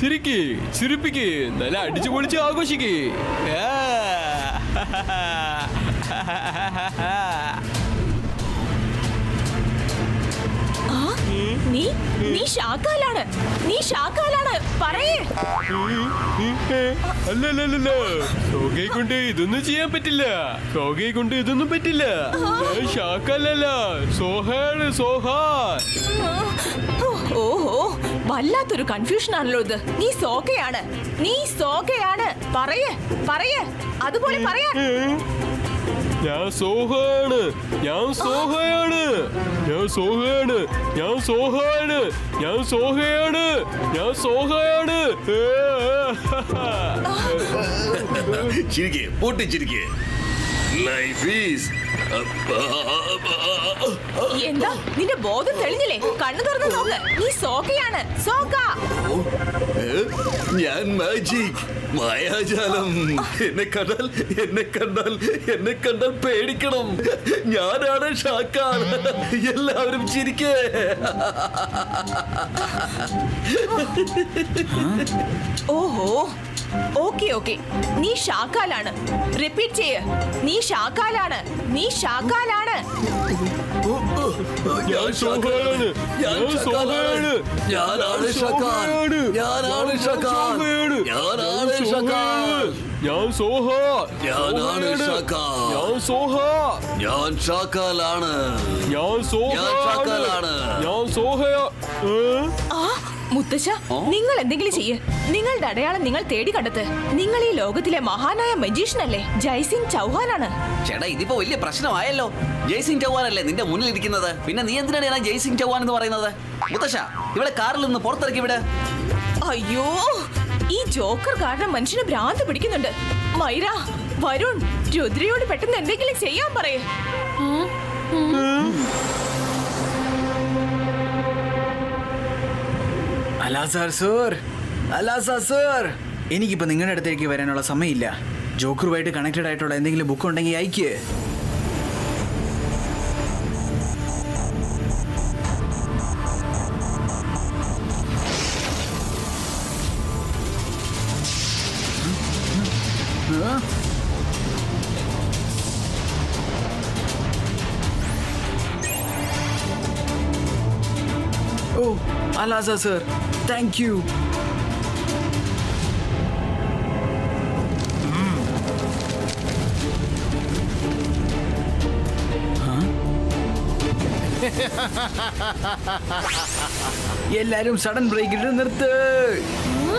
Speaker 7: ചിരിക്ക്, ചിരിപ്പിക്ക്, നല്ല അടിച്ചു പൊളിച്ച് ആഘോഷിക്ക്.
Speaker 6: നീ ഷാക്കാലാണ്. പറയേ.
Speaker 7: അല്ലല്ല, സോഗയെ കൊണ്ട് ഇതൊന്നും ചെയ്യാൻ പറ്റില്ല. ഞാൻ ഷാക്കല്ല, സോഹാണ്, സോഹാ.
Speaker 6: ഓഹോ, വല്ലാത്തൊരു കൺഫ്യൂഷൻ ആണല്ലോ ഇത്. നീ സോക്കയാണ്. പറയേ, അതുപോലെ പറയാ.
Speaker 7: ഞാൻ സോഹയാണ്.
Speaker 3: ചിരിക്കേ, പൊട്ടിച്ചിരിക്കേ. Life is.
Speaker 6: എന്താ നിന്റെ ബോധം തെളിഞ്ഞില്ലേ? കണ്ണു തുറന്ന് നോക്ക്. നീ സോക്കയാണ്.
Speaker 3: ഞാൻ മാജിക്, മായാജാലം. എന്നെ കണ്ടാൽ പേടിക്കണം. ഞാനാണ് ഷാക്കാൻ. എല്ലാവരും ചിരിക്കേ.
Speaker 6: ഓഹോ, ഓക്കെ. നീ ഷാക്കാലാണ്. റിപ്പീറ്റ് ചെയ്യ്. നീ ഷാക്കാലാണ്.
Speaker 3: ഞാനാണ്
Speaker 6: മുത്തശ്ശ, നിങ്ങൾ എന്തെങ്കിലും ചെയ്യ്. നിങ്ങളുടെ അടയാളം നിങ്ങൾ തേടി കണ്ടെത്ത്. നിങ്ങൾ ഈ ലോകത്തിലെ മഹാനായ മജീഷ്യൻ അല്ലേ? ജയ്സിംഗ് ചൗഹാനാണ്.
Speaker 9: ചേട്ടാ, ഇതിപ്പോ വലിയ പ്രശ്നമായല്ലോ. ജയ്സിംഗ് ചൗഹാൻ അല്ലേ നിന്റെ മുന്നിൽ ഇരിക്കുന്നത്? പിന്നെ നീ എന്തിനാണ് ജയ്സിംഗ് ചൗഹാൻ എന്ന് പറയുന്നത്? മുത്തശ്ശ, ഇവിടെ കാറിൽ നിന്ന് പുറത്തിറക്കി വിട്.
Speaker 6: അയ്യോ, ഈ ജോക്കർ കാരണം മനുഷ്യന് ഭ്രാന്ത് പിടിക്കുന്നുണ്ട്. മൈര, വരുൺ, രുദ്രയോട് പെട്ടെന്ന് എന്തെങ്കിലും ചെയ്യാൻ പറയേ.
Speaker 5: എനിക്കിപ്പോ നിങ്ങളുടെ അടുത്തേക്ക് വരാനുള്ള സമയമില്ല. ജോക്കറുമായിട്ട് കണക്റ്റഡ് ആയിട്ടുള്ള എന്തെങ്കിലും ബുക്ക് ഉണ്ടെങ്കിൽ അയക്ക്. ഓ, അലാസ സർ, താങ്ക് യു. എല്ലാരും സഡൻ ബ്രേക്ക് ഇട്ട് നിർത്ത്.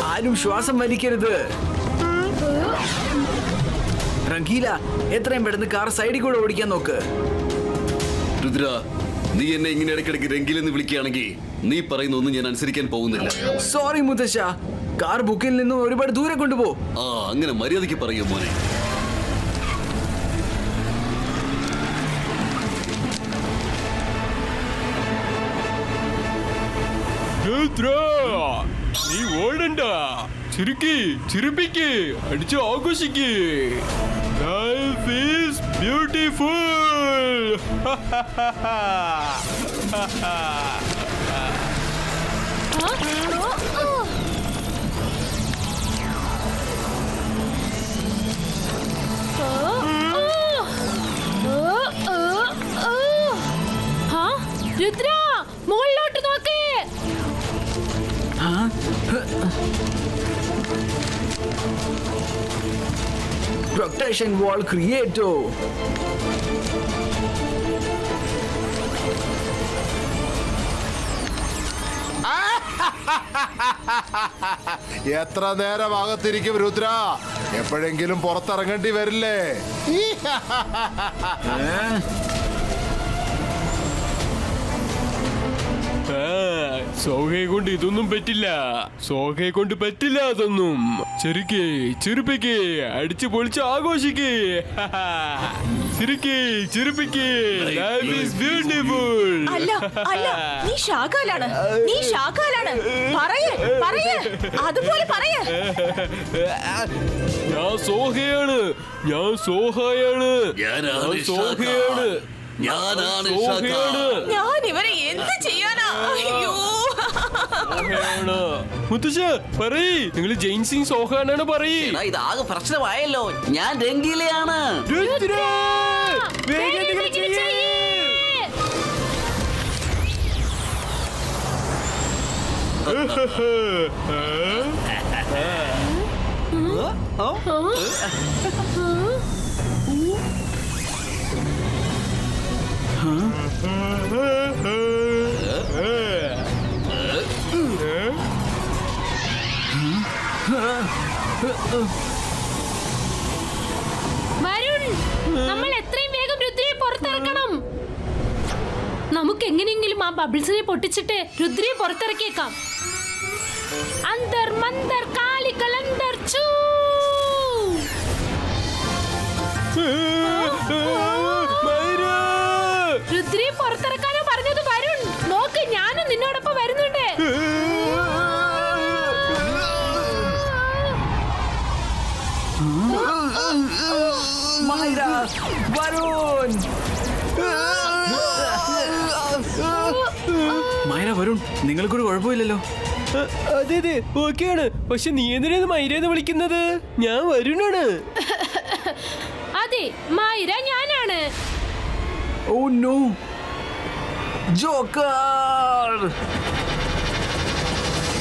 Speaker 5: ആരും ശ്വാസം വലിക്കരുത്. റംഗീല, എത്രയും പെട്ടെന്ന് കാർ സൈഡിൽ കൂടെ ഓടിക്കാൻ നോക്ക്.
Speaker 3: രുദ്ര, നീ എന്നെ ഇങ്ങനെ ഇടയ്ക്കിടയ്ക്ക് രംഗിലെന്ന് വിളിക്കുകയാണെങ്കിൽ നീ പറയുന്ന ഒന്നും ഞാൻ അനുസരിക്കാൻ പോകുന്നില്ല.
Speaker 5: സോറി മുത്തശ്ശ, കാർ ബുക്കിൽ നിന്നും ഒരുപാട് ദൂരെ കൊണ്ടുപോ.
Speaker 3: അങ്ങനെ മര്യാദയ്ക്ക് പറയൂ മോനെ.
Speaker 7: നീ ഓടണ്ട. ചിരിപ്പിക്ക്, അടിച്ച് ആഘോഷിക്ക്. Life is beautiful.
Speaker 4: രുദ്ര മുകളിലോട്ട് നോക്ക്.
Speaker 5: പ്രൊട്ടക്ഷൻ വാൾ ക്രിയേറ്റോ.
Speaker 2: എത്ര നേരം അകത്തിരിക്കും രുദ്ര? എപ്പോഴെങ്കിലും പുറത്തിറങ്ങേണ്ടി വരില്ലേ?
Speaker 10: സോഹയെ കൊണ്ട് ഇതൊന്നും പറ്റില്ല. സോഹയെ കൊണ്ട് പറ്റില്ല അതൊന്നും. ചെറുക്കേ ചെറുപ്പിക്കേ അടിച്ചു പൊളിച്ച് ആഘോഷിക്കേ. ചിരിക്കേ ചിരിപ്പിക്കേ. Life is beautiful.
Speaker 6: അല്ല അല്ല, നീ ഷാക്കാലാണ്, നീ ഷാക്കാലാണ്. പറയേ പറയേ, അതുപോലെ പറയേ.
Speaker 10: ഞാൻ സോഹയാണ്, ഞാൻ സോഹയാണ്,
Speaker 3: ഞാനാണ്
Speaker 10: സോഹയാണ്,
Speaker 3: ഞാനാണ്
Speaker 10: സോഹയാണ്.
Speaker 6: ഞാൻ ഇവരെ എന്ത് ചെയ്യാനാ? അയ്യോ,
Speaker 10: മുത്തശ്ശ പറയ്, നിങ്ങൾ ജെയിൻ സിംഗ് സോഹാനാണ് പറയ്.
Speaker 9: ഇതാകെ പ്രശ്നമായല്ലോ. ഞാൻ രംഗീലയാണ്.
Speaker 10: രുദ്ര, വേഗം
Speaker 4: വേഗം
Speaker 10: നിങ്ങൾ
Speaker 4: ചെയ്യ്.
Speaker 10: ചെയ്യ്.
Speaker 4: വരുൺ, നമ്മൾ എത്രയും വേഗം രുദ്രയെ പുറത്തിറക്കണം. നമുക്ക് എങ്ങനെയെങ്കിലും ആ ബബിൾസിനെ പൊട്ടിച്ചിട്ട് രുദ്രയെ പുറത്തിറക്കിയേക്കാം. അന്തർ മന്തർ കാലിക്കൽ അന്തർ ചൂ. രുദ്രയെ പുറത്തിറക്കാനോ പറഞ്ഞത് വരുൺ. നോക്ക്, ഞാനും നിന്നോടൊപ്പം വരുന്നുണ്ട്.
Speaker 5: മൈര, വരുൺ. മൈര, വരുൺ, നിങ്ങൾക്കൊരു കുഴപ്പമില്ലല്ലോ.
Speaker 10: അതെ അതെ ഓക്കെയാണ്. പക്ഷെ നീ എന്തിനാണ് മൈരേന്ന് വിളിക്കുന്നത്? ഞാൻ വരുണാണ്.
Speaker 4: അതെ, മൈര ഞാനാണ്.
Speaker 5: Oh no, joker.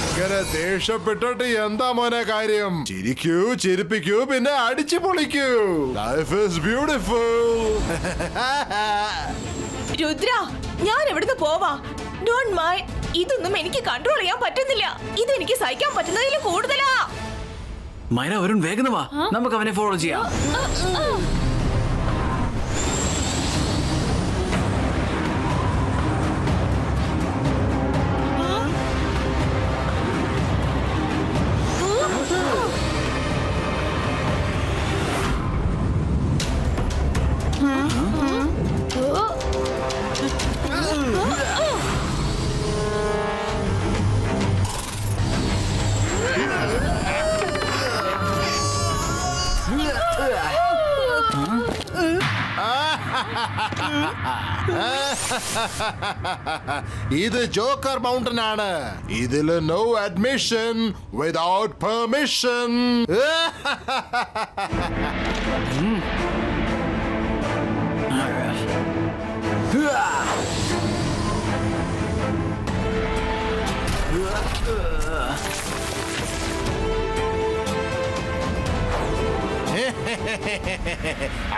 Speaker 2: ഇങ്ങനെ ദേഷ്യപ്പെട്ടിട്ട് എന്താ മോനെ കാര്യം? ചിരിക്കൂ, ചിരിപ്പിക്കൂ, പിന്നെ അടിച്ചു പൊളിക്കൂ. Life is beautiful.
Speaker 6: രുദ്ര, ഞാൻ എവിടുന്ന് പോവാ? Don't mind. ഇതൊന്നും എനിക്ക് കൺട്രോൾ ചെയ്യാൻ പറ്റുന്നില്ല. ഇതെനിക്ക് സഹിക്കാൻ പറ്റുന്നതിൽ കൂടുതലാ.
Speaker 5: മൈര, വരുൺ, വേഗം വാ, നമുക്ക് അവനെ ഫോളോ ചെയ്യാം.
Speaker 2: ഇത് ജോക്കർ മൗണ്ടൻ ആണ്. ഇതില് നോ അഡ്മിഷൻ വിതൗട്ട് പെർമിഷൻ.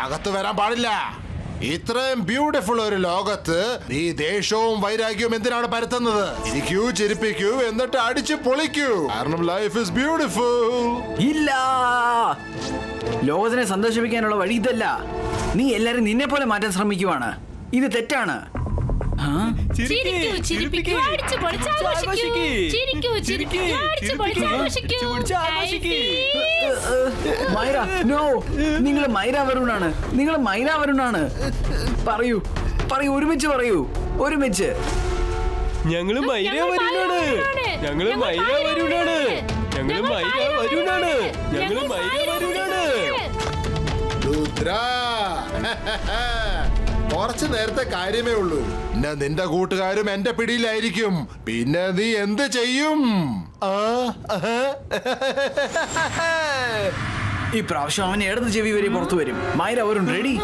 Speaker 2: അകത്ത് വരാൻ പാടില്ല. ഇത്രയും ബ്യൂട്ടിഫുൾ ഒരു ലോകത്ത് നീ ദേഷ്യവും വൈരാഗ്യവും എന്തിനാണ് പരത്തുന്നത്? ഇരിക്കൂ, ചിരിപ്പിക്കൂ, എന്നിട്ട് അടിച്ചു പൊളിക്കൂ. കാരണം ലൈഫ് ഇസ് ബ്യൂട്ടിഫുൾ.
Speaker 5: ഇല്ല, ലോകത്തിനെ സന്തോഷിപ്പിക്കാനുള്ള വഴി ഇതല്ല. നീ എല്ലാരും നിന്നെ പോലെ മാറ്റാൻ ശ്രമിക്കുവാണ്. ഇത് തെറ്റാണ്.
Speaker 4: ചിരിക്കൂ, ചിരിപ്പിക്കൂ, അടിച്ചു പൊളിച്ച് ആഘോഷിക്കൂ. ചിരിക്കൂ, ചിരിക്കൂ, അടിച്ചു പൊളിച്ച് ആഘോഷിക്കൂ.
Speaker 5: മൈര, നോ, നിങ്ങൾ മൈര വരുണാണ്. നിങ്ങൾ മൈര വരുണാണ്. പറയൂ, പറയൂ, ഒരുമിച്ച് പറയൂ, ഒരുമിച്ച്.
Speaker 10: ഞങ്ങള് മൈര വരുണാണ്. ഞങ്ങള് മൈര വരുണാണ്. ഞങ്ങള് മൈര വരുണാണ്. ഞങ്ങള് മൈര വരുണാണ്.
Speaker 2: രുദ്ര, കുറച്ചു നേരത്തെ കാര്യമേ ഉള്ളൂ. പിന്നെ നിന്റെ കൂട്ടുകാരും എന്റെ പിടിയിലായിരിക്കും. പിന്നെ നീ എന്ത് ചെയ്യും?
Speaker 5: ഈ പ്രാവശ്യം അവൻ ഇടത് ചെവി വരെ പുറത്തു വരും. മൈര വരുൺ, റെഡി?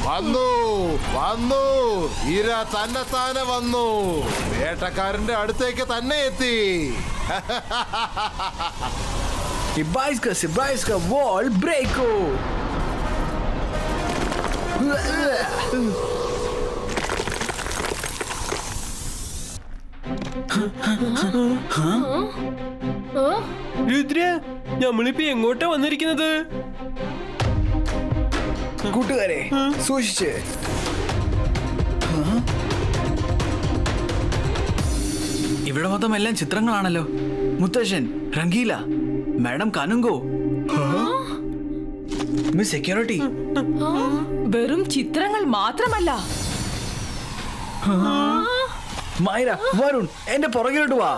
Speaker 2: വന്നു വന്നു ഇര തന്നെത്താനെ വന്നു. വേട്ടക്കാരന്റെ അടുത്തേക്ക് തന്നെ എത്തി.
Speaker 5: Сибайска, wall breako.
Speaker 7: രുദ്ര, നമ്മളിപ്പോ എങ്ങോട്ടാ വന്നിരിക്കുന്നത്?
Speaker 5: കൂട്ടുകാരെ സൂക്ഷിച്ച്. ഇവിടെ മൊത്തം എല്ലാം ചിത്രങ്ങളാണല്ലോ. മുത്തശ്ശൻ, Rangeela, madam Kanungo, miss security.
Speaker 6: വെറും ചിത്രങ്ങൾ മാത്രമല്ല,
Speaker 5: മൈര, വരുൺ, എന്റെ പുറകിലോട്ട് വാ.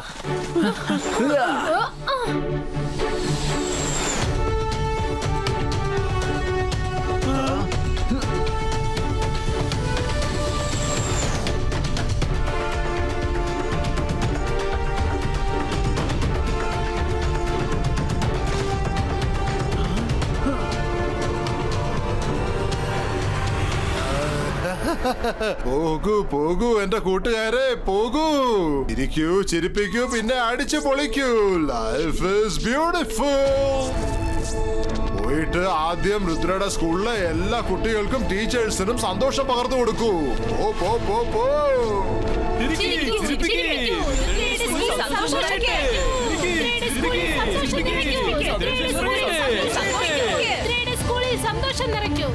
Speaker 2: പോകൂ പോകൂ എന്റെ കൂട്ടുകാരെ, പോകൂ. ഇരിക്കൂ, ചിരിപ്പിക്കൂ, പിന്നെ അടിച്ചു പൊളിക്കൂ. Life is beautiful. പോയിട്ട് ആദ്യം രുദ്രയുടെ സ്കൂളിലെ എല്ലാ കുട്ടികൾക്കും ടീച്ചേഴ്സിനും സന്തോഷം പകർന്നു കൊടുക്കൂ. പോ പോ പോ പോ.
Speaker 4: സന്തോഷം നിറയ്ക്കൂ.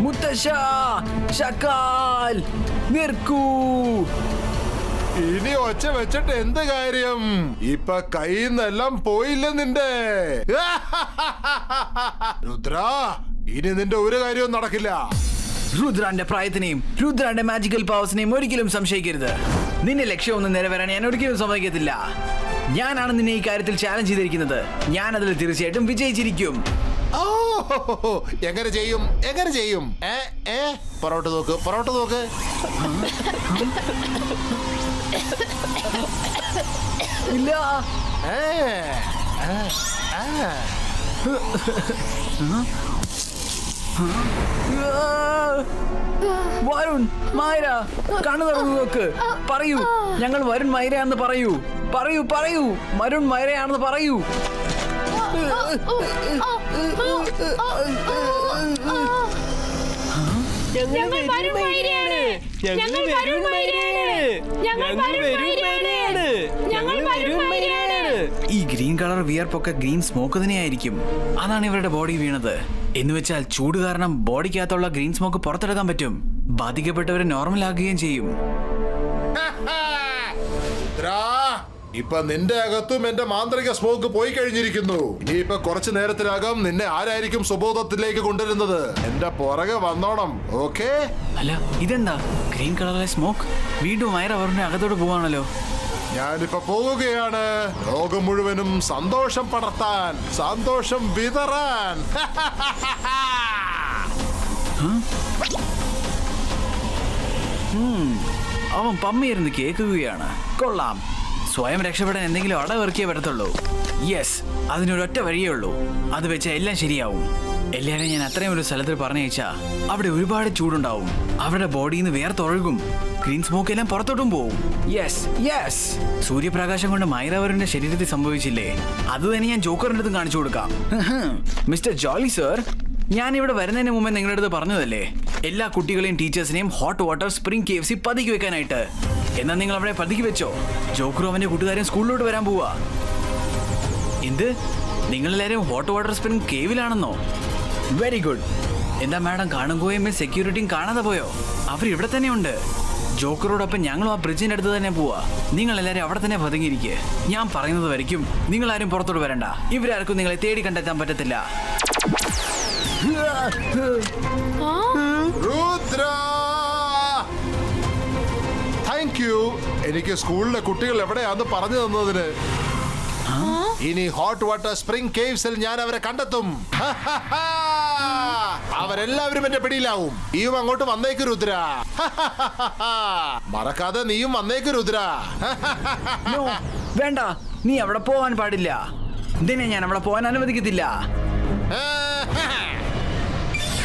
Speaker 5: മുത്തശ്ശ, ഷക്കാൽ, നിൽക്കൂ.
Speaker 2: ഇനി ഒച്ച വെച്ചിട്ട് എന്ത് കാര്യം? ഇപ്പൊ കയ്യിന്നെല്ലാം പോയില്ല നിന്റെ. രുദ്ര, ഇനി നിന്റെ ഒരു കാര്യവും നടക്കില്ല.
Speaker 5: രുദ്രാന്റെ പ്രായത്തിനെയും രുദ്രാന്റെ മാജിക്കൽ പവേഴ്സിനെയും ഒരിക്കലും സംശയിക്കരുത്. നിന്റെ ലക്ഷ്യമൊന്നും നിറവേറാൻ ഞാൻ ഒരിക്കലും സമ്മതിക്കത്തില്ല. ഞാനാണ് നിന്നെ ഈ കാര്യത്തിൽ ചാലഞ്ച് ചെയ്തിരിക്കുന്നത്. ഞാൻ അതിൽ തീർച്ചയായിട്ടും വിജയിച്ചിരിക്കും.
Speaker 2: എങ്ങനെ ചെയ്യും, എങ്ങനെ ചെയ്യും? പൊറോട്ട് നോക്ക്, പൊറോട്ട് നോക്ക്.
Speaker 5: ഇല്ല. വരുൺ, മൈര, കണ്ണു തുറന്നു നോക്ക്. പറയൂ, ഞങ്ങൾ വരുൺ മൈരയാണെന്ന് പറയൂ. പറയൂ പറയൂ, വരുൺ മൈരയാണെന്ന് പറയൂ. ഈ ഗ്രീൻ കളർ വിയർപ്പൊക്കെ ഗ്രീൻ സ്മോക്ക് തന്നെയായിരിക്കും. അതാണ് ഇവരുടെ ബോഡി വീണത്. എന്ന് വെച്ചാൽ ചൂട് കാരണം ബോഡിക്കകത്തുള്ള ഗ്രീൻ സ്മോക്ക് പുറത്തെടുക്കാൻ പറ്റും. ബാധിക്കപ്പെട്ടവരെ നോർമൽ ആക്കുകയും ചെയ്യും.
Speaker 2: ഇപ്പൊ നിന്റെ അകത്തും എന്റെ മാന്ത്രിക സ്മോക്ക് പോയി കഴിഞ്ഞിരിക്കുന്നു. ഇനിയിപ്പൊ കുറച്ചു നേരത്തിനകം നിന്നെ ആരായിരിക്കും സുബോധത്തിലേക്ക് കൊണ്ടുവരുന്നത്? എന്റെ പുറകെ വന്നോണം, ഓക്കേ?
Speaker 5: അല്ല, ഇതെന്താ ഗ്രീൻ കളറിലെ സ്മോക്ക്? വീണ്ടും മൈര അവരുടെ അകത്തോട്ട് പോവാണല്ലോ.
Speaker 2: ഞാനിപ്പോ പോവുകയാണ്. ലോകം മുഴുവനും സന്തോഷം പടർത്താൻ, സന്തോഷം വിതറാൻ.
Speaker 5: അവൻ പമ്മിയിരുന്ന് കേൾക്കുകയാണ്. കൊള്ളാം. സ്വയം രക്ഷപ്പെടാൻ എന്തെങ്കിലും അടവിറക്കിയേ പറ്റത്തുള്ളൂ. യെസ്, അതിനൊരൊറ്റ വഴിയേ ഉള്ളൂ. അത് വെച്ചാൽ എല്ലാം ശരിയാവും. എല്ലാവരും ഞാൻ അത്രയും ഒരു സ്ഥലത്തിൽ പറഞ്ഞയച്ചാ അവിടെ ഒരുപാട് ചൂടുണ്ടാവും. അവരുടെ ബോഡിയിൽ നിന്ന് വേർത്തൊഴുകും. ഗ്രീൻ സ്മോക്ക് എല്ലാം പുറത്തോട്ടും പോവും. യെസ് യെസ്, സൂര്യപ്രകാശം കൊണ്ട് മൈറവറിന്റെ ശരീരത്തിൽ സംഭവിച്ചില്ലേ, അത് തന്നെ ഞാൻ ജോക്കറിന്റെ അടുത്ത് കാണിച്ചു കൊടുക്കാം. മിസ്റ്റർ ജോളി സർ, ഞാൻ ഇവിടെ വരുന്നതിന് മുമ്പേ നിങ്ങളുടെ അടുത്ത് പറഞ്ഞതല്ലേ എല്ലാ കുട്ടികളെയും ടീച്ചേഴ്സിനെയും ഹോട്ട് വാട്ടർ സ്പ്രിംഗ് KFC പതുക്കി വെക്കാനായിട്ട്. എന്നാൽ നിങ്ങൾ അവിടെ പതുക്കി വെച്ചോ. ജോക്കറും അവന്റെ കൂട്ടുകാരും സ്കൂളിലോട്ട് വരാൻ പോവാ. എന്ത്? നിങ്ങളെല്ലാരും ഹോട്ട് വാട്ടർ സ്പ്രിംഗ് കേവിലാണെന്നോ? Very good. എന്താ മാഡം കാണുകയും സെക്യൂരിറ്റിയും കാണാതെ പോയോ? അവർ ഇവിടെ തന്നെ ഉണ്ട്. ജോക്കറോടൊപ്പം ഞങ്ങളും ആ ബ്രിഡ്ജിന്റെ അടുത്ത് തന്നെ പോവാ. നിങ്ങൾ എല്ലാരും അവിടെ തന്നെ പതുങ്ങിയിരിക്കുക. ഞാൻ പറയുന്നത് വരയ്ക്കും നിങ്ങൾ ആരും പുറത്തോട്ട് വരണ്ട. ഇവരാർക്കും നിങ്ങളെ തേടി കണ്ടെത്താൻ പറ്റത്തില്ല.
Speaker 2: രുദ്ര, താങ്ക് യു എനിക്ക് സ്കൂളിലെ കുട്ടികൾ എവിടെയാന്ന് പറഞ്ഞു തന്നതിന്. ഇനി ഹോട്ട് വാട്ടർ സ്പ്രിംഗ് കേവ്സിൽ ഞാൻ അവരെ കണ്ടെത്തും. അവരെല്ലാവരും എന്റെ പിടിയിലാവും. നീയും അങ്ങോട്ട് വന്നേക്ക് രുദ്ര. മറക്കാതെ നീയും വന്നേക്ക് രുദ്ര.
Speaker 5: വേണ്ട, നീ അവിടെ പോവാൻ പാടില്ല. ഇതിനെ ഞാൻ അവിടെ പോവാൻ അനുവദിക്കത്തില്ല.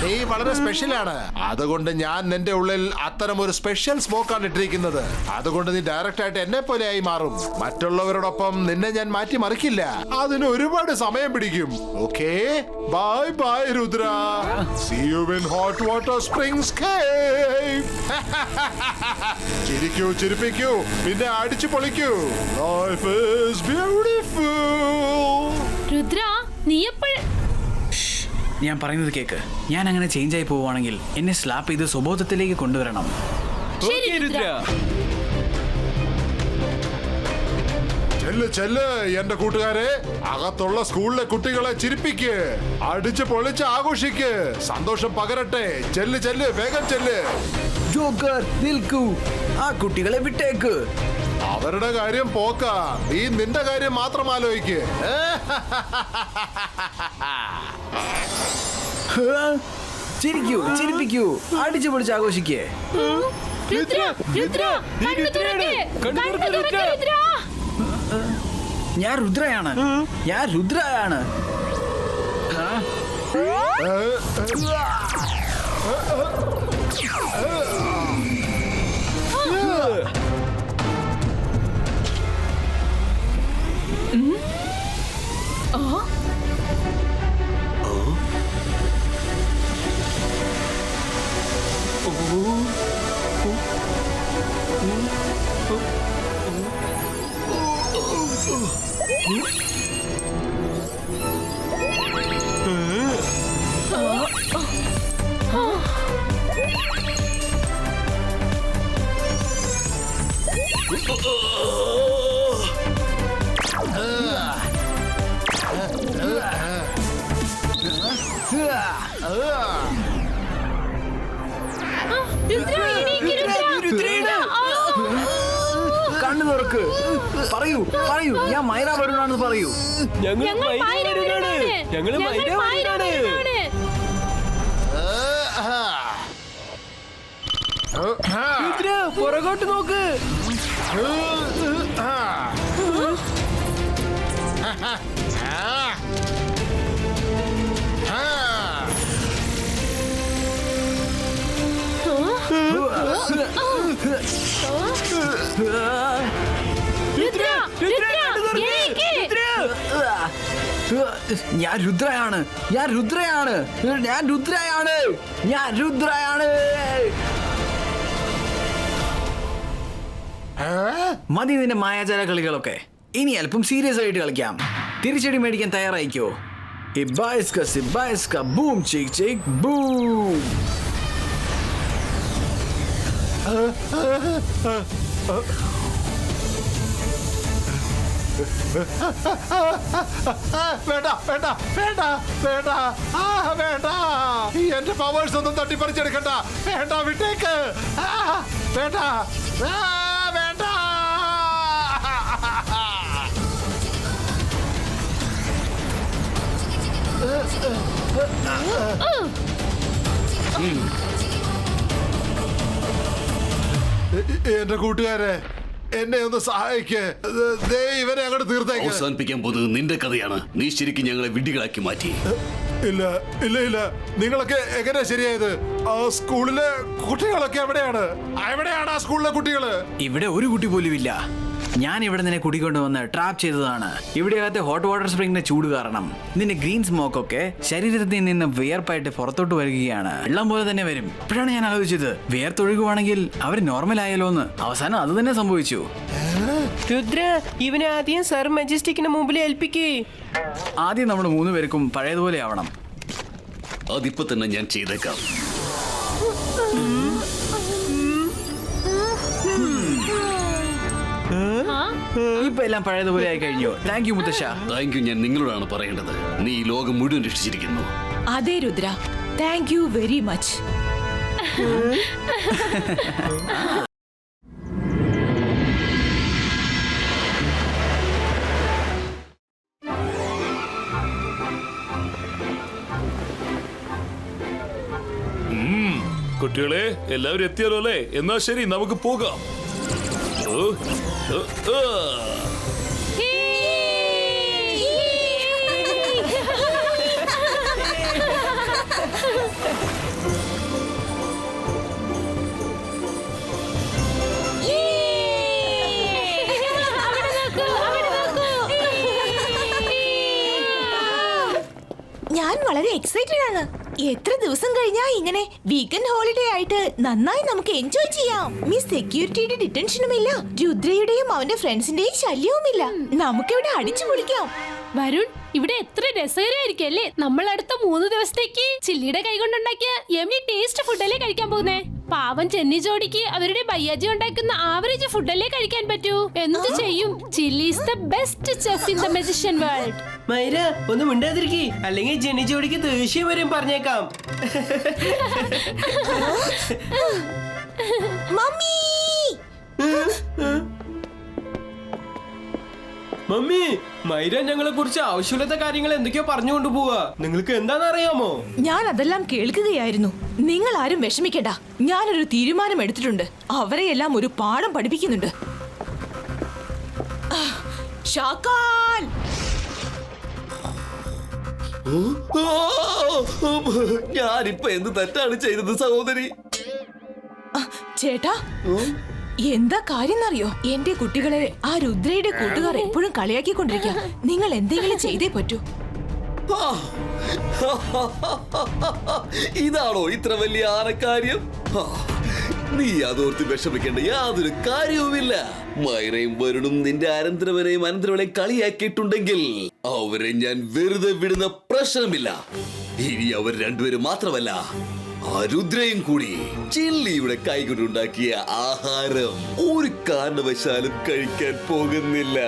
Speaker 2: നീ വളരെ സ്പെഷ്യലാണ്. അതുകൊണ്ട് ഞാൻ നിന്റെ ഉള്ളിൽ അത്തരം ഒരു സ്പെഷ്യൽ സ്മോക്കാണ് ഇട്ടിരിക്കുന്നത്. അതുകൊണ്ട് നീ ഡയറക്റ്റ് ആയിട്ട് എന്നെ പോലെ ആയി മാറും. മറ്റുള്ളവരോടൊപ്പം നിന്നെ ഞാൻ മാറ്റി മറിക്കില്ല. അതിന് ഒരുപാട് സമയം പിടിക്കും. Okay, bye bye Rudra. See you in hot water springs cave. ചിരിക്കൂ, ചിരിപ്പിക്കൂ, പിന്നെ അടിച്ചു പൊളിക്കൂ. Life is beautiful.
Speaker 4: രുദ്ര, നീ എപ്പോഴും
Speaker 5: ഞാൻ പറയുന്നത് കേക്ക്. ഞാൻ അങ്ങനെ ചേഞ്ച് ആയി പോവുകയാണെങ്കിൽ എന്നെ സ്ലാപ്പ് ചെയ്ത് സ്വബോധത്തിലേക്ക് കൊണ്ടുവരണം.
Speaker 4: ശരി രുദ്ര.
Speaker 2: ചെല്ല് ചെല്ല് എന്റെ കൂട്ടുകാരെ. അകത്തുള്ള സ്കൂളിലെ കുട്ടികളെ ചിരിപ്പിക്ക്, അടിച്ച് പൊളിച്ച് ആഘോഷിക്ക്, സന്തോഷം പകരട്ടെ. ചെല്ല് ചെല്ല്, വേഗം ചെല്ല്.
Speaker 5: ജോക്കർ, നിൽക്കൂ. ആ കുട്ടികളെ വിട്ടേക്ക്.
Speaker 2: അവരുടെ കാര്യം പോക്ക, നീ നിന്റെ കാര്യം മാത്രം ആലോചിക്ക്.
Speaker 5: ചിരിക്കൂ, ചിരിപ്പിക്കൂ, അടിച്ചു പൊളിച്ച് ആഘോഷിക്കേ.
Speaker 4: രുദ്ര, രുദ്ര, കണ്ണു തുറക്ക്, കണ്ണു തുറക്ക് രുദ്ര.
Speaker 5: ഞാൻ രുദ്രയാണ്, ഞാൻ രുദ്രയാണ്. കണ്ണു തുറക്ക്. പറയൂ, പറയൂ, ഞാൻ മൈര വരുന്നാണെന്ന് പറയൂ.
Speaker 7: പുറകോട്ട് നോക്ക്.
Speaker 5: ഞാൻ രുദ്രയാണ്, ഞാൻ രുദ്രയാണ്, ഞാൻ രുദ്രയാണ്, ഞാൻ രുദ്രയാണ്. മതി നിന്റെ മായാജാല കളികളൊക്കെ. ഇനി അല്പം സീരിയസ് ആയിട്ട് കളിക്കാം. തിരിച്ചടി മേടിക്കാൻ തയ്യാറായിക്കോ? ഇബായിസ്ക സിബായിസ്ക ബൂം ചിക് ചിക് ബൂം.
Speaker 2: വേണ്ട വേണ്ട വേണ്ട വേണ്ട, വേണ്ട, എന്റെ പവേഴ്സ് ഒന്നും തട്ടിപ്പറിച്ചെടുക്കണ്ട. വേണ്ട, വിട്ടേക്ക്. വേണ്ട, വേണ്ട. എന്റെ കൂട്ടുകാരെ, എന്നെ ഒന്ന് സഹായിക്ക്. ഇവരെ അങ്ങോട്ട് തീർത്തേക്ക്.
Speaker 3: അവസാനിപ്പിക്കാൻ പോകുന്നത് നിന്റെ കഥയാണ്. നീ ശരിക്കും ഞങ്ങളെ വിഡ്ഢികളാക്കി മാറ്റി.
Speaker 2: ഇല്ല ഇല്ല ഇല്ല, നിങ്ങളൊക്കെ എങ്ങനെയാ ശരിയായത്? ആ സ്കൂളിലെ കുട്ടികളൊക്കെ എവിടെയാണ്? എവിടെയാണ് ആ സ്കൂളിലെ കുട്ടികള്?
Speaker 5: ഇവിടെ ഒരു കുട്ടി പോലും ഇല്ല. ഞാൻ ഇവിടെ നിന്നെ കൂട്ടിക്കൊണ്ടുവന്ന് ട്രാപ്പ് ചെയ്തതാണ്. ഇവിടെയകത്തെ ഹോട്ട് വാട്ടർ സ്പ്രിംഗിന്റെ ചൂട് കാരണം നിന്റെ ഗ്രീൻ സ്മോക്ക് ഒക്കെ ശരീരത്തിൽ നിന്ന് വിയർപ്പായിട്ട് പുറത്തോട്ട് വരികയാണ്. വെള്ളം പോലെ തന്നെ വരും. ഇപ്പോഴാണ് ഞാൻ ആലോചിച്ചത്, വിയർത്തൊഴുകുവാണെങ്കിൽ അവർ നോർമൽ ആയാലോ എന്ന്. അവസാനം അത് തന്നെ സംഭവിച്ചു.
Speaker 7: രുദ്ര ഇവനെ ആദ്യം സർ മജസ്റ്റിക്കിന് മുമ്പിൽ ഏൽപ്പിക്കേ.
Speaker 5: ആദ്യം നമ്മൾ 3 പേർക്കും പഴയതുപോലെ ആവണം.
Speaker 3: അതിപ്പോ തന്നെ ഞാൻ ചെയ്തേക്കാം.
Speaker 5: ഇപ്പൊ എല്ലാം പഴയതുപോലെ ആയി കഴിഞ്ഞു. താങ്ക് യു മുത്തശ്ശ.
Speaker 3: താങ്ക് യു ഞാൻ നിങ്ങളോടാണ് പറയേണ്ടത്. നീ ഈ ലോകം മുഴുവൻ രക്ഷിച്ചിരിക്കുന്നു.
Speaker 6: അതെ Rudra, thank you very much.
Speaker 11: കുട്ടികളെ എല്ലാവരും എത്തിയാലോ അല്ലേ? എന്നാ ശരി, നമുക്ക് പോകാം.
Speaker 6: ഞാൻ വളരെ എക്സൈറ്റഡ് ആണ്. എത്ര ദിവസം കഴിഞ്ഞാ ഇങ്ങനെ വീക്കെൻഡ് ഹോളിഡേ ആയിട്ട് നന്നായി നമുക്ക് എൻജോയ് ചെയ്യാം. മിസ് സെക്യൂരിറ്റിയുടെ ഡിറ്റൻഷനുമില്ല, രുദ്രയുടെയും അവന്റെ ഫ്രണ്ട്സിന്റെയും ശല്യവുമില്ല. നമുക്കിവിടെ അടിച്ചു പൊളിക്കാം.
Speaker 4: വരുൺ, ഇവിടെ എത്ര രസകരമായിരിക്കും അല്ലേ? നമ്മൾ അടുത്ത 3 ദിവസത്തേക്ക് ചില്ലിയുടെ കൈകൊണ്ടുണ്ടാക്കിയ യമ്മി ടേസ്റ്റ് ഫുഡല്ലേ കഴിക്കാൻ പോകുന്നേ. പാവം ചെന്നി ജോഡിക്ക് അവരുടെ ബയ്യാജി ഉണ്ടാക്കുന്ന ആവറേജ് ഫുഡല്ലേ കഴിക്കാൻ പറ്റൂ. എന്ത് ചെയ്യും? Chilli is the best chef in the magician world.
Speaker 7: Myra ഒന്ന് മിണ്ടാതിരിക്കേ, അല്ലെങ്കിൽ ജെന്നി ജോഡിക്ക് ദേഷ്യം വരും പറഞ്ഞേക്കാം.
Speaker 6: മമ്മി
Speaker 7: മമ്മി, മൈര ഞങ്ങളെ കുറിച്ച് ആവശ്യമില്ലാത്ത കാര്യങ്ങൾ എന്തൊക്കെയോ പറഞ്ഞുകൊണ്ട് പോവാ. നിങ്ങൾക്ക് എന്താണെന്ന് അറിയാമോ?
Speaker 6: ഞാൻ അതെല്ലാം കേൾക്കുകയായിരുന്നു. നിങ്ങൾ ആരും വിഷമിക്കണ്ട, ഞാനൊരു തീരുമാനം എടുത്തിട്ടുണ്ട്. അവരെയെല്ലാം ഒരു പാഠം പഠിപ്പിക്കുന്നുണ്ട്. ഷാക്കാൽ,
Speaker 3: ഞാനിപ്പോ എന്ത് തെറ്റാണ് ചെയ്തത് സഹോദരി?
Speaker 6: ചേട്ടാ, എന്താ കാര്യം എന്നറിയോ? എന്റെ കുട്ടികളെ ആ രുദ്രയുടെ കൂട്ടുകാർ എപ്പോഴും കളിയാക്കിക്കൊണ്ടിരിക്കുക. നിങ്ങൾ എന്തെങ്കിലും ചെയ്തേ പറ്റൂ.
Speaker 3: ഇതാണോ ഇത്ര വലിയ ആനക്കാര്യം? നീ അതോർത്ത് വിഷമിക്കേണ്ട യാതൊരു കാര്യവുമില്ല. മൈറയും വരുണും നിന്റെ അനന്തരവനെയും അനന്തരവളെയും കളിയാക്കിയിട്ടുണ്ടെങ്കിൽ അവരെ ഞാൻ വെറുതെ വിടുന്ന പ്രശ്നമില്ല. ഇനി അവർ രണ്ടുപേരും മാത്രമല്ല, ആ രുദ്രയും കൂടി ചില്ലിയുടെ കൈകൊണ്ടുണ്ടാക്കിയ ആഹാരം ഒരു കാരണവശാലും കഴിക്കാൻ പോകുന്നില്ല.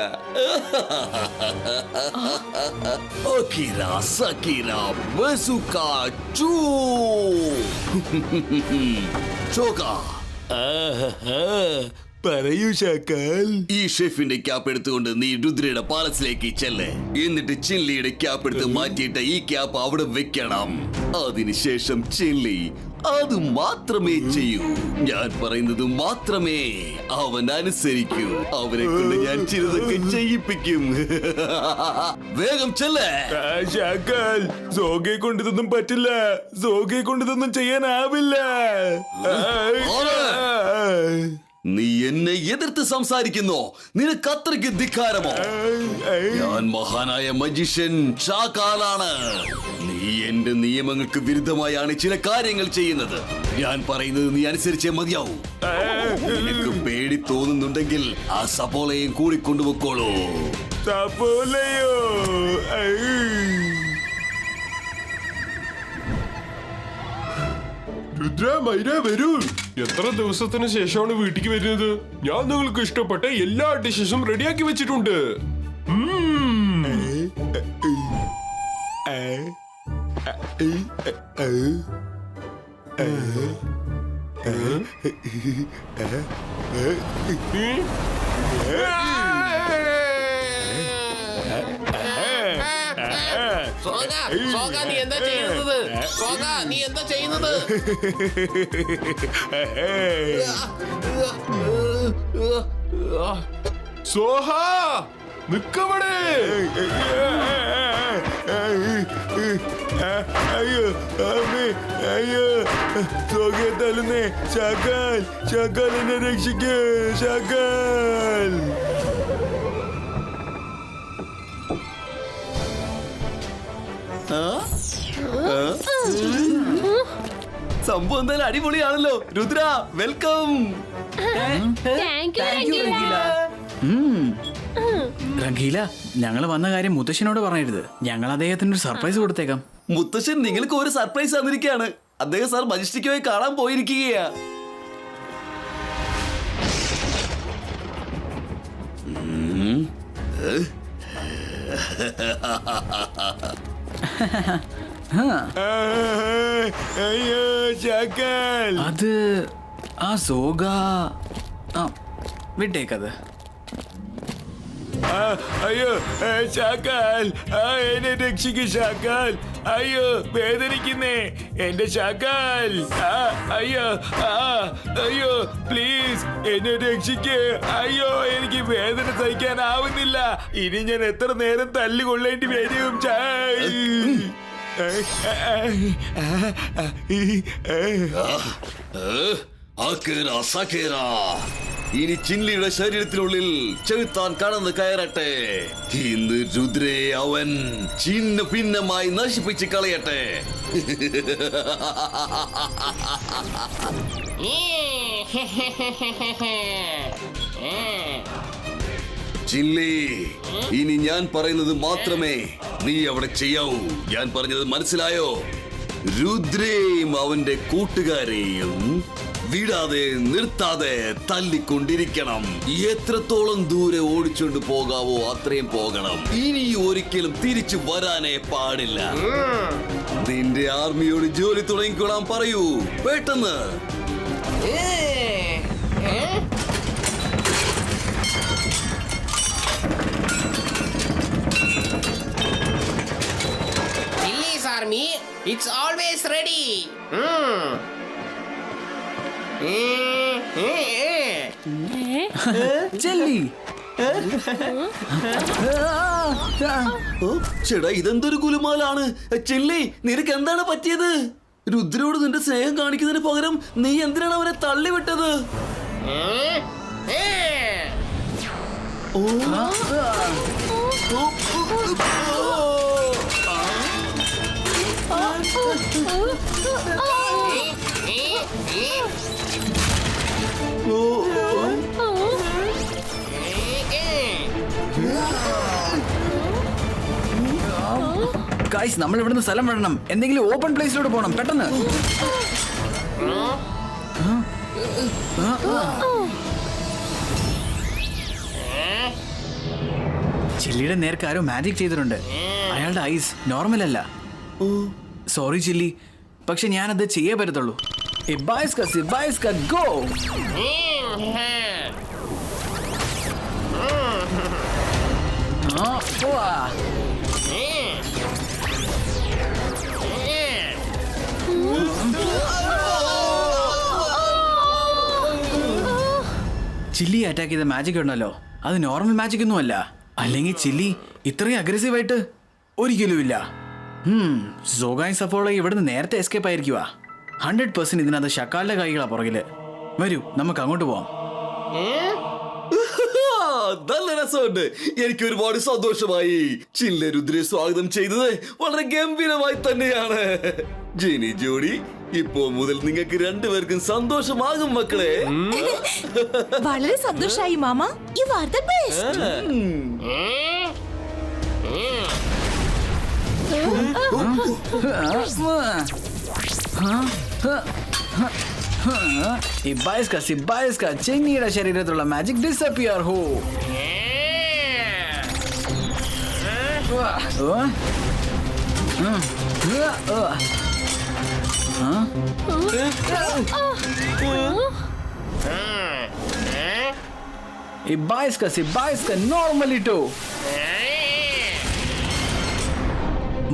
Speaker 3: പറയൂ ഷാക്കാൽ. ഈ ഷെഫിന്റെ ക്യാപ്പ് എടുത്തുകൊണ്ട് നീ രുദ്രയുടെ പാലസിലേക്ക് ചെല്ല്. എന്നിട്ട് ചില്ലിയുടെ ക്യാപ്പ് എടുത്ത് മാറ്റിയിട്ട് ഈ ക്യാപ്പ് അവിടെ വെക്കണം. അതിനുശേഷം ചില്ലി അത് മാത്രമേ ചെയ്യൂ. ഞാൻ പറയുന്നത് മാത്രമേ അവൻ അനുസരിക്കൂ. അവനെ കൊണ്ട് ഞാൻ ചിലതൊക്കെ ചെയ്യിപ്പിക്കും. വേഗം ചെല്ലേ.
Speaker 11: ഷാക്കാൽ, സോഗയെ കൊണ്ട് ഇതൊന്നും പറ്റില്ല. സോഗയെ കൊണ്ട് ഇതൊന്നും ചെയ്യാനാവില്ല.
Speaker 3: നീ എന്നെ എതിർത്ത് സംസാരിക്കുന്നോ? നിനക്ക് അത്രയ്ക്ക് ധിക്കാരമോ? ഞാൻ മഹാനായ മജിഷ്യൻ ഷാക്കാലാണ്. നീ എന്റെ നിയമങ്ങൾക്ക് വിരുദ്ധമായാണ് ചില കാര്യങ്ങൾ ചെയ്യുന്നത്. ഞാൻ പറയുന്നത് നീ അനുസരിച്ചേ മതിയാവൂ. നിനക്ക് പേടി തോന്നുന്നുണ്ടെങ്കിൽ ആ സപ്പോളയും കൂടി കൊണ്ടുപോയിക്കോളൂ.
Speaker 11: സപ്പോളയോ? രുദ്ര, മൈര, വരൂ. എത്ര ദിവസത്തിന് ശേഷമാണ് വീട്ടിലേക്ക് വരുന്നത്? ഞാൻ നിങ്ങൾക്ക് ഇഷ്ടപ്പെട്ട എല്ലാ ഡിഷസും റെഡിയാക്കി വെച്ചിട്ടുണ്ട്.
Speaker 8: നീ എന്താ ചെയ്യുന്നത്? നീ എന്താ ചെയ്യുന്നത്?
Speaker 11: സോഹ, നിക്കവിടെ. അയ്യോ അമ്മേ, അയ്യോ സോഹയെ തല്ലുന്നേ. ഷാക്കാൽ, ഷാക്കാൽ എന്നെ രക്ഷിക്കേ. ഷാക്കാൽ.
Speaker 3: സംഭവം എന്തായാലും അടിപൊളിയാണല്ലോ. Rudra, welcome.
Speaker 4: Thank you.
Speaker 5: Rangeela, ഞങ്ങൾ വന്ന കാര്യം മുത്തശ്ശനോട് പറയരുത്. ഞങ്ങൾ അദ്ദേഹത്തിന് ഒരു സർപ്രൈസ് കൊടുത്തേക്കാം.
Speaker 3: മുത്തശ്ശൻ നിങ്ങൾക്ക് ഒരു സർപ്രൈസ് തന്നിരിക്കുകയാണ്. അദ്ദേഹം സാർ മജിസ്റ്റിക്കുമായി കാണാൻ പോയിരിക്കുകയാ.
Speaker 5: അത് ആ സോഗ വിട്ടേക്കത്.
Speaker 11: അയ്യോ ശാക്കാൽ, എന്നെ രക്ഷിക്ക് ശാക്കാൽ. അയ്യോ വേദനിക്കുന്നേ എന്റെ ശാക്കാൽ. അയ്യോ അയ്യോ പ്ലീസ് എന്നെ രക്ഷിക്ക്. അയ്യോ എനിക്ക് വേദന സഹിക്കാനാവുന്നില്ല. ഇനി ഞാൻ എത്ര നേരം തല്ലുകൊള്ളേണ്ടി വരും.
Speaker 3: ഇനി ചില്ലിയുടെ ശരീരത്തിനുള്ളിൽ ചെലുത്താൻ കടന്ന് കയറട്ടെ. ഇന്ന് രുദ്രേ അവൻ ചിന്ന ഭിന്നമായി നശിപ്പിച്ച് കളയട്ടെ. ചില്ലി, ഇനി ഞാൻ പറയുന്നത് മാത്രമേ നീ അവിടെ ചെയ്യാവൂ. ഞാൻ പറഞ്ഞത് മനസ്സിലായോ? രുദ്രയും അവന്റെ കൂട്ടുകാരെയും വിടാതെ നിർത്താതെ തല്ലിക്കൊണ്ടിരിക്കണം. എത്രത്തോളം ദൂരെ ഓടിച്ചുകൊണ്ട് പോകാവോ അത്രയും പോകണം. ഇനി ഒരിക്കലും തിരിച്ചു വരാനേ പാടില്ല. നിന്റെ ആർമിയോട് ജോലി തുടങ്ങിക്കൊള്ളാൻ പറയൂ, പെട്ടെന്ന്.
Speaker 8: Chilli's army, it's always ready.
Speaker 5: ചെല്ലി,
Speaker 3: ചേട്ടാ ഇതെന്തൊരു കുലുമാലാണ്. ചില്ലി, നിനക്ക് എന്താണ് പറ്റിയത്? രുദ്രയോട് നിന്റെ സ്നേഹം കാണിക്കുന്നതിന് പകരം നീ എന്തിനാണ് അവനെ തള്ളിവിട്ടത്?
Speaker 5: ഗൈസ്, നമ്മൾ ഇവിടുന്ന് സ്ഥലം വിടണം. എന്തെങ്കിലും ഓപ്പൺ പ്ലേസിലൂടെ പോകണം പെട്ടെന്ന്. ചില്ലിയുടെ നേർക്ക് ആരോ മാജിക് ചെയ്തിട്ടുണ്ട്. അയാളുടെ ഐസ് നോർമൽ അല്ല. സോറി ചില്ലി, പക്ഷെ ഞാനത് ചെയ്യേ പറ്റത്തുള്ളൂ. ഗോ. ചില്ലി അറ്റാക്ക് ചെയ്ത മാജിക് ഉണ്ടല്ലോ, അത് നോർമൽ മാജിക് ഒന്നും അല്ല. അല്ലെങ്കിൽ ചില്ലി ഇത്രയും അഗ്രസീവായിട്ട് ഒരിക്കലുമില്ല. സോഗായി സഫോള ഇവിടുന്ന് നേരത്തെ എസ്കേപ്പ് ആയിരിക്കുവാ. 100% ഇതിനകത്ത് ഷക്കാലിന്റെ കൈകളാ പുറകില്. വരൂ, നമുക്ക് അങ്ങോട്ട് പോവാം.
Speaker 3: നല്ല രസമുണ്ട്. എനിക്ക് ഒരുപാട് സന്തോഷമായി. ചില്ല രുദ്രയെ സ്വാഗതം ചെയ്തത് വളരെ ഗംഭീരമായി തന്നെയാണ്. ജിനി ജോഡി, ഇപ്പോ മുതൽ നിങ്ങൾക്ക് രണ്ടുപേർക്കും സന്തോഷമാകും മക്കളെ.
Speaker 6: വളരെ സന്തോഷായി മാമ. You are the best.
Speaker 5: ചെന്നിയുടെ ശരീരത്തിലുള്ള മാജിക് ഡിസപ്പിയർ ഹോ. നോർമലിട്ടോ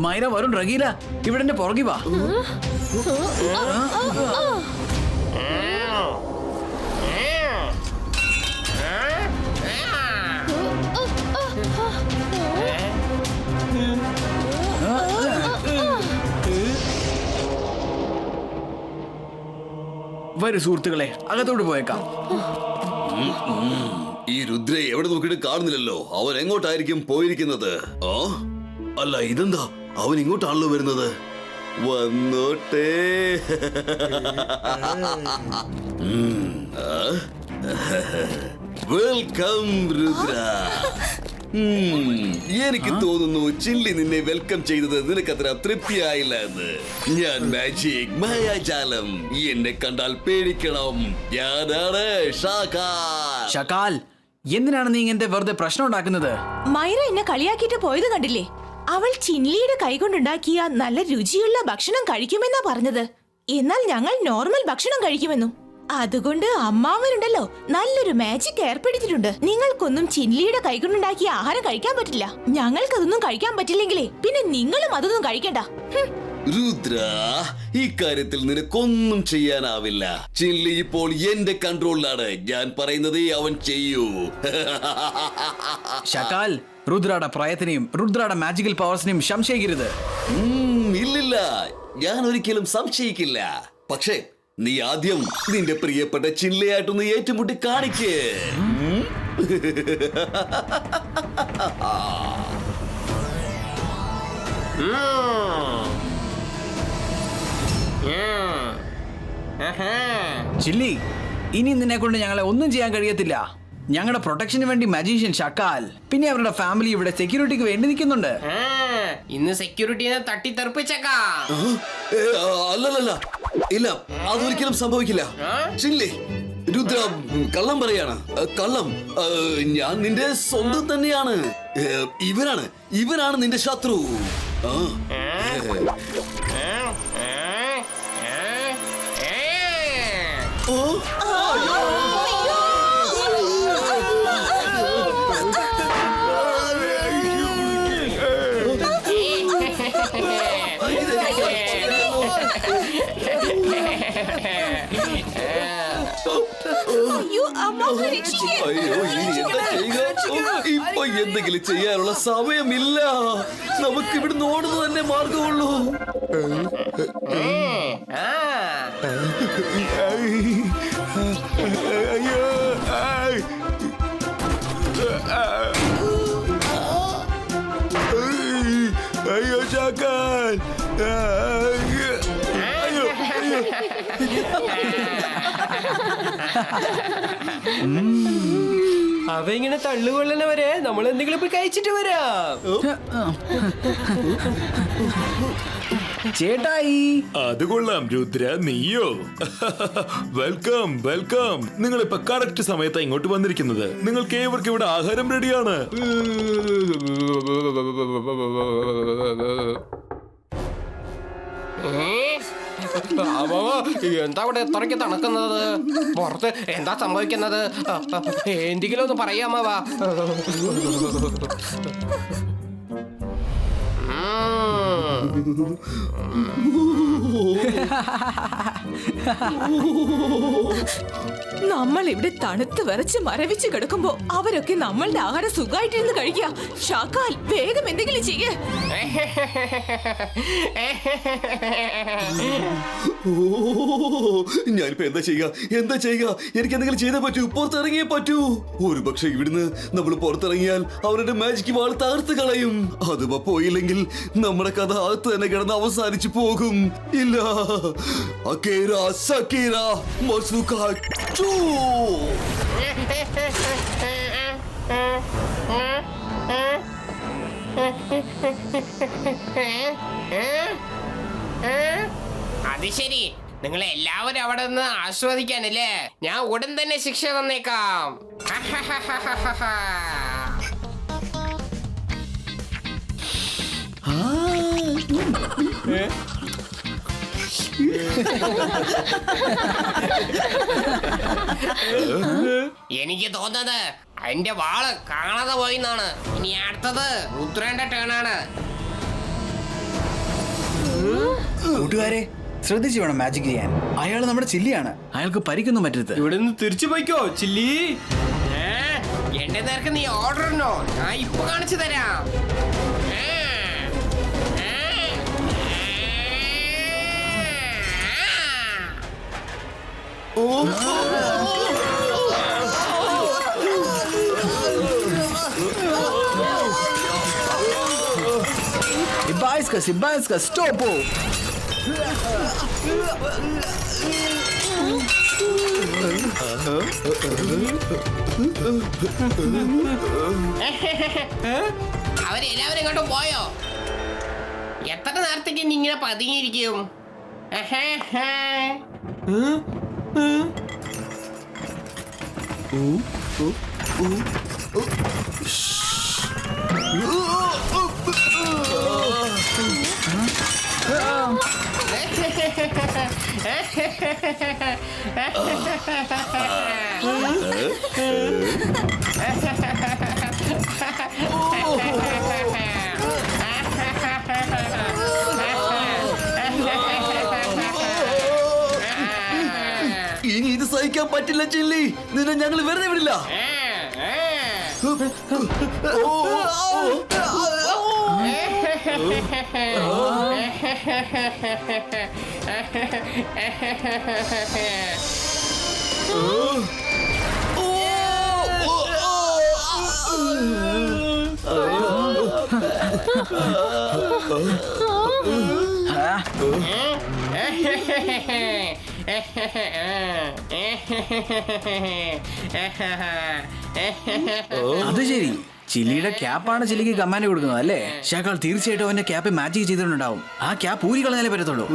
Speaker 5: മൈന വരും. റഗീല, ഇവിടെ എന്റെ പുറകി വാ. വരൂ സുഹൃത്തുക്കളെ, അകത്തോട്ട് പോയേക്കാം.
Speaker 3: ഈ രുദ്രയെ എവിടെ നോക്കിയിട്ട് കാണുന്നില്ലല്ലോ. അവൻ എങ്ങോട്ടായിരിക്കും പോയിരിക്കുന്നത്? അല്ല, ഇതെന്താ അവൻ ഇങ്ങോട്ടാണല്ലോ വരുന്നത്. വന്നോട്ടെ. വെൽക്കം രുദ്ര. എനിക്ക് തോന്നുന്നു ചില്ലി നിന്നെ വെൽക്കം ചെയ്തത് നിനക്കത്ര തൃപ്തിയായില്ല എന്ന്. ഞാൻ മാജിക് മായാജാലം. എന്നെ കണ്ടാൽ പേടിക്കണം. ഞാനാണ് ഷാക്കാൽ.
Speaker 5: ഷക്കാൽ, എന്തിനാണ് നീ ഇങ്ങനത്തെ വെറുതെ പ്രശ്നം ഉണ്ടാക്കുന്നത്?
Speaker 6: മൈറ എന്നെ കളിയാക്കിയിട്ട് പോയത് കണ്ടില്ലേ? അവൾ ചിൻലിയുടെ കൈകൊണ്ടുണ്ടാക്കിയ നല്ല രുചിയുള്ള ഭക്ഷണം കഴിക്കുമെന്നാ പറഞ്ഞത്. എന്നാൽ ഞങ്ങൾ നോർമൽ ഭക്ഷണം കഴിക്കുമെന്നും. അതുകൊണ്ട് അമ്മാവനുണ്ടല്ലോ നല്ലൊരു മാജിക് ഏർപ്പെടുത്തിയിട്ടുണ്ട്. നിങ്ങൾക്കൊന്നും ചിൻലിയുടെ കൈകൊണ്ടുണ്ടാക്കിയ ആഹാരം കഴിക്കാൻ പറ്റില്ല. ഞങ്ങൾക്കതൊന്നും കഴിക്കാൻ പറ്റില്ലെങ്കിലേ പിന്നെ നിങ്ങളും അതൊന്നും കഴിക്കണ്ട.
Speaker 3: രുദ്ര, ഇക്കാര്യത്തിൽ നിനക്കൊന്നും ചെയ്യാനാവില്ല. ചില്ലി ഇപ്പോൾ എന്റെ കൺട്രോളിലാണ്. ഞാൻ പറയുന്നതേ അവൻ ചെയ്യൂ.
Speaker 5: ഷക്കാൽ, രുദ്രയുടെ പ്രയത്നെയും രുദ്രയുടെ മാജിക്കൽ പവേഴ്സിനെയും സംശയിക്കരുത്.
Speaker 3: ഇല്ലില്ല, ഞാൻ ഒരിക്കലും സംശയിക്കില്ല. പക്ഷേ നീ ആദ്യം നിന്റെ പ്രിയപ്പെട്ട ചില്ലയായിട്ടൊന്ന് ഏറ്റുമുട്ടി കാണിക്കേ.
Speaker 5: ചില്ലി, ഇനി നിന്നെ കൊണ്ട് ഞങ്ങളെ ഒന്നും ചെയ്യാൻ കഴിയത്തില്ല. ഞങ്ങളുടെ പ്രൊട്ടക്ഷന് വേണ്ടി മജീഷ്യൻ ഷക്കാൽ പിന്നെ അവരുടെ ഫാമിലി ഇവിടെ സെക്യൂരിറ്റിക്ക് വേണ്ടി നിൽക്കുന്നുണ്ട്.
Speaker 8: ഇന്ന് സെക്യൂരിറ്റിനെ തട്ടിത്തെറിപ്പിച്ചേക്കാം.
Speaker 3: അല്ലല്ല, ഇല്ല, അതൊരിക്കലും സംഭവിക്കില്ല. ചില്ലി, രുദ്ര കള്ളം പറയാണ്. കള്ളം. ഞാൻ നിന്റെ സ്വന്തം തന്നെയാണ്. ഇവനാണ് നിന്റെ ശത്രു. അയ്യോ, ഇപ്പൊ എന്തെങ്കിലും ചെയ്യാനുള്ള സമയമില്ല. നമുക്ക് ഇവിടുന്ന് ഓടുന്നത് തന്നെ മാർഗമുള്ളൂ.
Speaker 2: അയ്യോ ഷാക്കാൽ,
Speaker 7: അവ ഇങ്ങനെ തള്ളുകൊള്ളുന്നവരെ നമ്മൾ എന്തെങ്കിലും പോയി കഴിച്ചിട്ട് വരാം.
Speaker 5: ചേട്ടായി,
Speaker 11: അത് കൊള്ളാം രുദ്ര, നീയോ? Welcome welcome. നിങ്ങൾ ഇപ്പൊ കറക്റ്റ് സമയത്താ ഇങ്ങോട്ട് വന്നിരിക്കുന്നത്. നിങ്ങൾക്ക് ഏവർക്കും ഇവിടെ ആഹാരം റെഡിയാണ്.
Speaker 8: എന്താ ഇവിടെ എത്രയ്ക്ക് തണുക്കുന്നത്? പുറത്ത് എന്താ സംഭവിക്കുന്നത്? എന്തെങ്കിലും ഒന്ന് പറയാമാവാ.
Speaker 6: നമ്മൾ ഇവിടെ തണുത്ത് വിറച്ച് മരവിച്ച് കിടക്കുമ്പോ അവരൊക്കെ നമ്മളുടെ ആഹാരം സുഖമായിട്ടിരുന്ന് കഴിക്കുക. ഷാക്കാൽ, വേഗം എന്തെങ്കിലും ചെയ്യേ.
Speaker 3: ഞാനിപ്പോ എന്താ ചെയ്യുക? എനിക്ക് എന്തെങ്കിലും ചെയ്തേ പറ്റൂ. പുറത്തിറങ്ങിയേ പറ്റൂ. ഒരു പക്ഷെ ഇവിടുന്ന് നമ്മൾ പുറത്തിറങ്ങിയാൽ അവരുടെ മാജിക് വാൾ തകർത്ത് കളയും. അതുമ്പോ പോയില്ലെങ്കിൽ നമ്മുടെ കഥ അകത്ത് തന്നെ കിടന്ന് അവസാനിച്ചു പോകും. ഇല്ല, അകീറ സക്കീറ മസുകാച്ചു.
Speaker 8: അത് ശരി, നിങ്ങൾ എല്ലാവരും അവിടെ നിന്ന് ആസ്വദിക്കാനല്ലേ? ഞാൻ ഉടൻ തന്നെ ശിക്ഷ തന്നേക്കാം. എനിക്ക് തോന്നുന്നത് എന്റെ വാള് കാണാതെ പോയിന്നാണ്. ഇനി അടുത്തത് രുദ്രന്റെ ടേണാണ്.
Speaker 5: കൂട്ടുകാരെ, ശ്രദ്ധിച്ചു വേണം മാജിക് ചെയ്യാൻ. അയാൾ നമ്മുടെ ചില്ലിയാണ്. അയാൾക്ക് പരിക്കൊന്നും പറ്റരുത്.
Speaker 7: ഇവിടെ നിന്ന് തിരിച്ചു പോയിക്കോ ചില്ലി.
Speaker 8: എന്റെ നേർക്ക് നീ ഓർഡർ ഉണ്ടോ? ഞാൻ ഇപ്പൊ കാണിച്ചു തരാം.
Speaker 5: Sibaiska, stop!
Speaker 8: അവരെല്ലാവരും ഇങ്ങോട്ട് പോയോ? എത്ര നേരത്തേക്ക് നീ ഇങ്ങനെ പതുങ്ങിയിരിക്കും?
Speaker 3: ഇനി ഇത് സഹിക്കാൻ പറ്റില്ല ചില്ലി, നിന്നെ ഞങ്ങൾ വെറുതെ വിടില്ല.
Speaker 5: അത് ശരി, ചില്ലിയുടെ ക്യാപ്പാണ് ചില്ലിക്ക് കമാൻഡ് കൊടുക്കുന്നത് അല്ലേ? ഷാക്കാൾ തീർച്ചയായിട്ടും അവന്റെ ക്യാപ്പ് മാജിക് ചെയ്തിട്ടുണ്ടാവും. ആ ക്യാപ്പ് ഊരി കളഞ്ഞാലേ പറ്റത്തുള്ളൂ.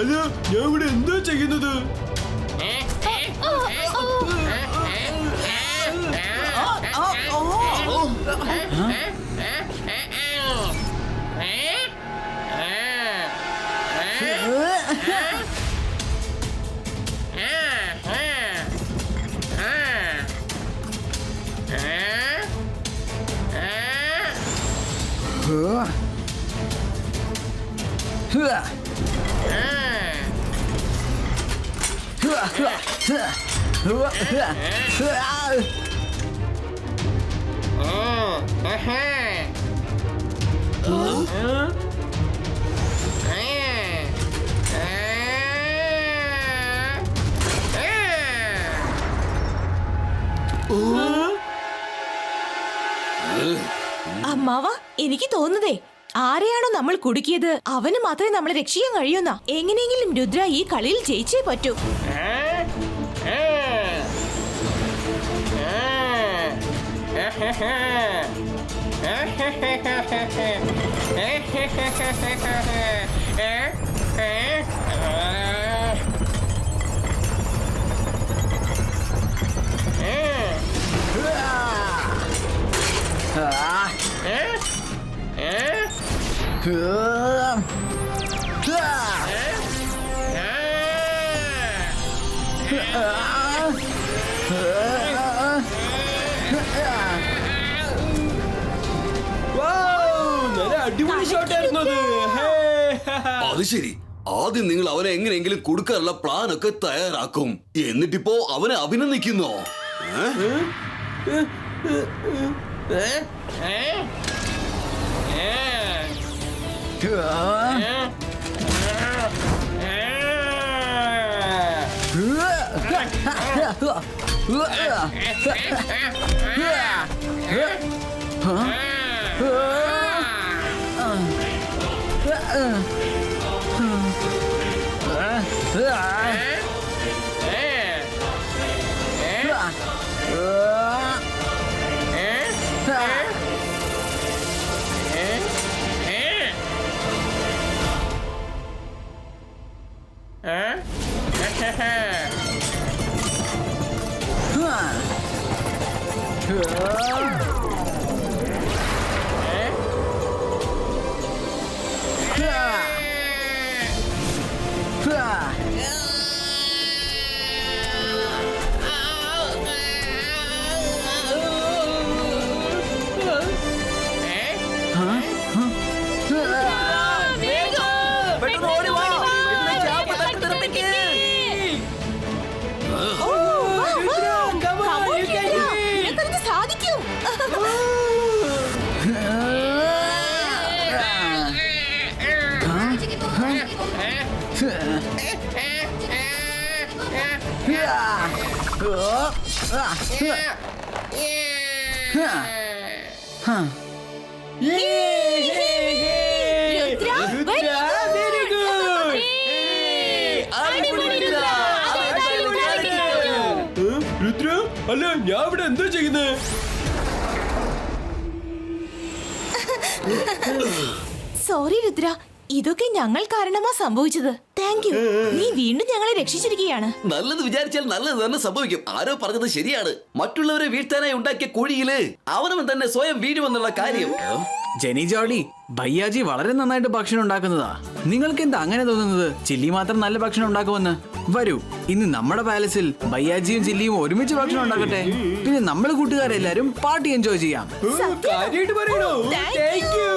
Speaker 10: അല്ല, ഞാൻ ഇവിടെ എന്താ ചെയ്യുന്നത്?
Speaker 6: അമ്മാവ, എനിക്ക് തോന്നുന്നതേ ആരെയാണോ നമ്മൾ കുടുക്കിയത് അവന് മാത്രമേ നമ്മളെ രക്ഷിക്കാൻ കഴിയുന്ന. എങ്ങനെയെങ്കിലും രുദ്ര ഈ കളിയിൽ ജയിച്ചേ പറ്റൂ.
Speaker 10: അടിപൊളി ഷോട്ടായിരുന്നു അത്.
Speaker 3: അത് ശരി, ആദ്യം നിങ്ങൾ അവനെ എങ്ങനെയെങ്കിലും കൊടുക്കാനുള്ള പ്ലാൻ ഒക്കെ തയ്യാറാക്കും, എന്നിട്ടിപ്പോ അവനെ അഭിനന്ദിക്കുന്നോ?
Speaker 5: പെട്ടെന്ന് ഓടി വാ. ഇതിനെ ചാപ്പ് തട്ടി തെറിപ്പിക്ക്.
Speaker 6: നിനക്കതിന് സാധിക്കും.
Speaker 10: രുദ്ര അല്ല ഞാൻ ഇവിടെ എന്താ ചെയ്യുന്നത്?
Speaker 6: സോറി രുദ്ര, ഇതൊക്കെ ഞങ്ങൾ കാരണമാ സംഭവിച്ചത്. Thank you. നീ വീണ്ടും ഞങ്ങളെ രക്ഷിച്ചിരിക്കുകയാണ്.
Speaker 3: നല്ലത് വിചാരിച്ചാൽ നല്ലത് തന്നെ സംഭവിക്കും. ആരോ പറഞ്ഞത് ശരിയാണ്. മറ്റുള്ളവരെ വീഴ്ത്താനായി ഉണ്ടാക്കിയ കുഴിയില് അവനവൻ തന്നെ സ്വയം വീഴുമെന്നുള്ള കാര്യം.
Speaker 5: ജെനി ജോഡി, ഭയ്യാജി വളരെ നന്നായിട്ട് ഭക്ഷണം ഉണ്ടാക്കുന്നതാ. നിങ്ങൾക്ക് എന്താ അങ്ങനെ തോന്നുന്നത് ചില്ലി മാത്രം നല്ല ഭക്ഷണം ഉണ്ടാക്കുമെന്ന്? വരൂ, ഇന്ന് നമ്മുടെ പാലസിൽ ഭയ്യാജിയും ചില്ലിയും ഒരുമിച്ച് ഭക്ഷണം ഉണ്ടാക്കട്ടെ. പിന്നെ നമ്മൾ കൂട്ടുകാരെല്ലാരും പാർട്ടി എൻജോയ് ചെയ്യാം.
Speaker 10: കാര്യമായിട്ട് പറയണോ?
Speaker 6: Thank you.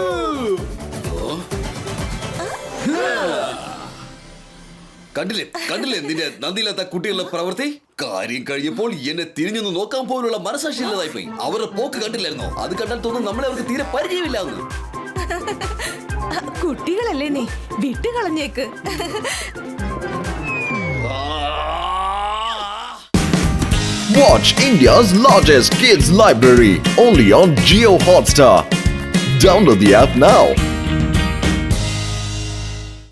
Speaker 3: കണ്ടില്ലേ നിന്റെ നന്ദിയില്ലാത്ത കുട്ടികളുടെ പ്രവൃത്തി? കാര്യം കഴിഞ്ഞപ്പോൾ എന്നെ തിരിഞ്ഞൊന്ന് നോക്കാൻ പോലുള്ള മനസാക്ഷി ഇല്ലാതായി പോയി. അവരുടെ പോക്ക് കണ്ടില്ലായിരുന്നോ? അത് കണ്ടാൽ തോന്നുന്നു നമ്മളെ അവർക്ക് തീരെ പരിചയമില്ല എന്ന്.
Speaker 6: കുട്ടികളല്ലേ നീ, വിട്ടുകളഞ്ഞേക്ക്.
Speaker 1: Watch India's largest kids library only on Jio Hotstar. Download the app now.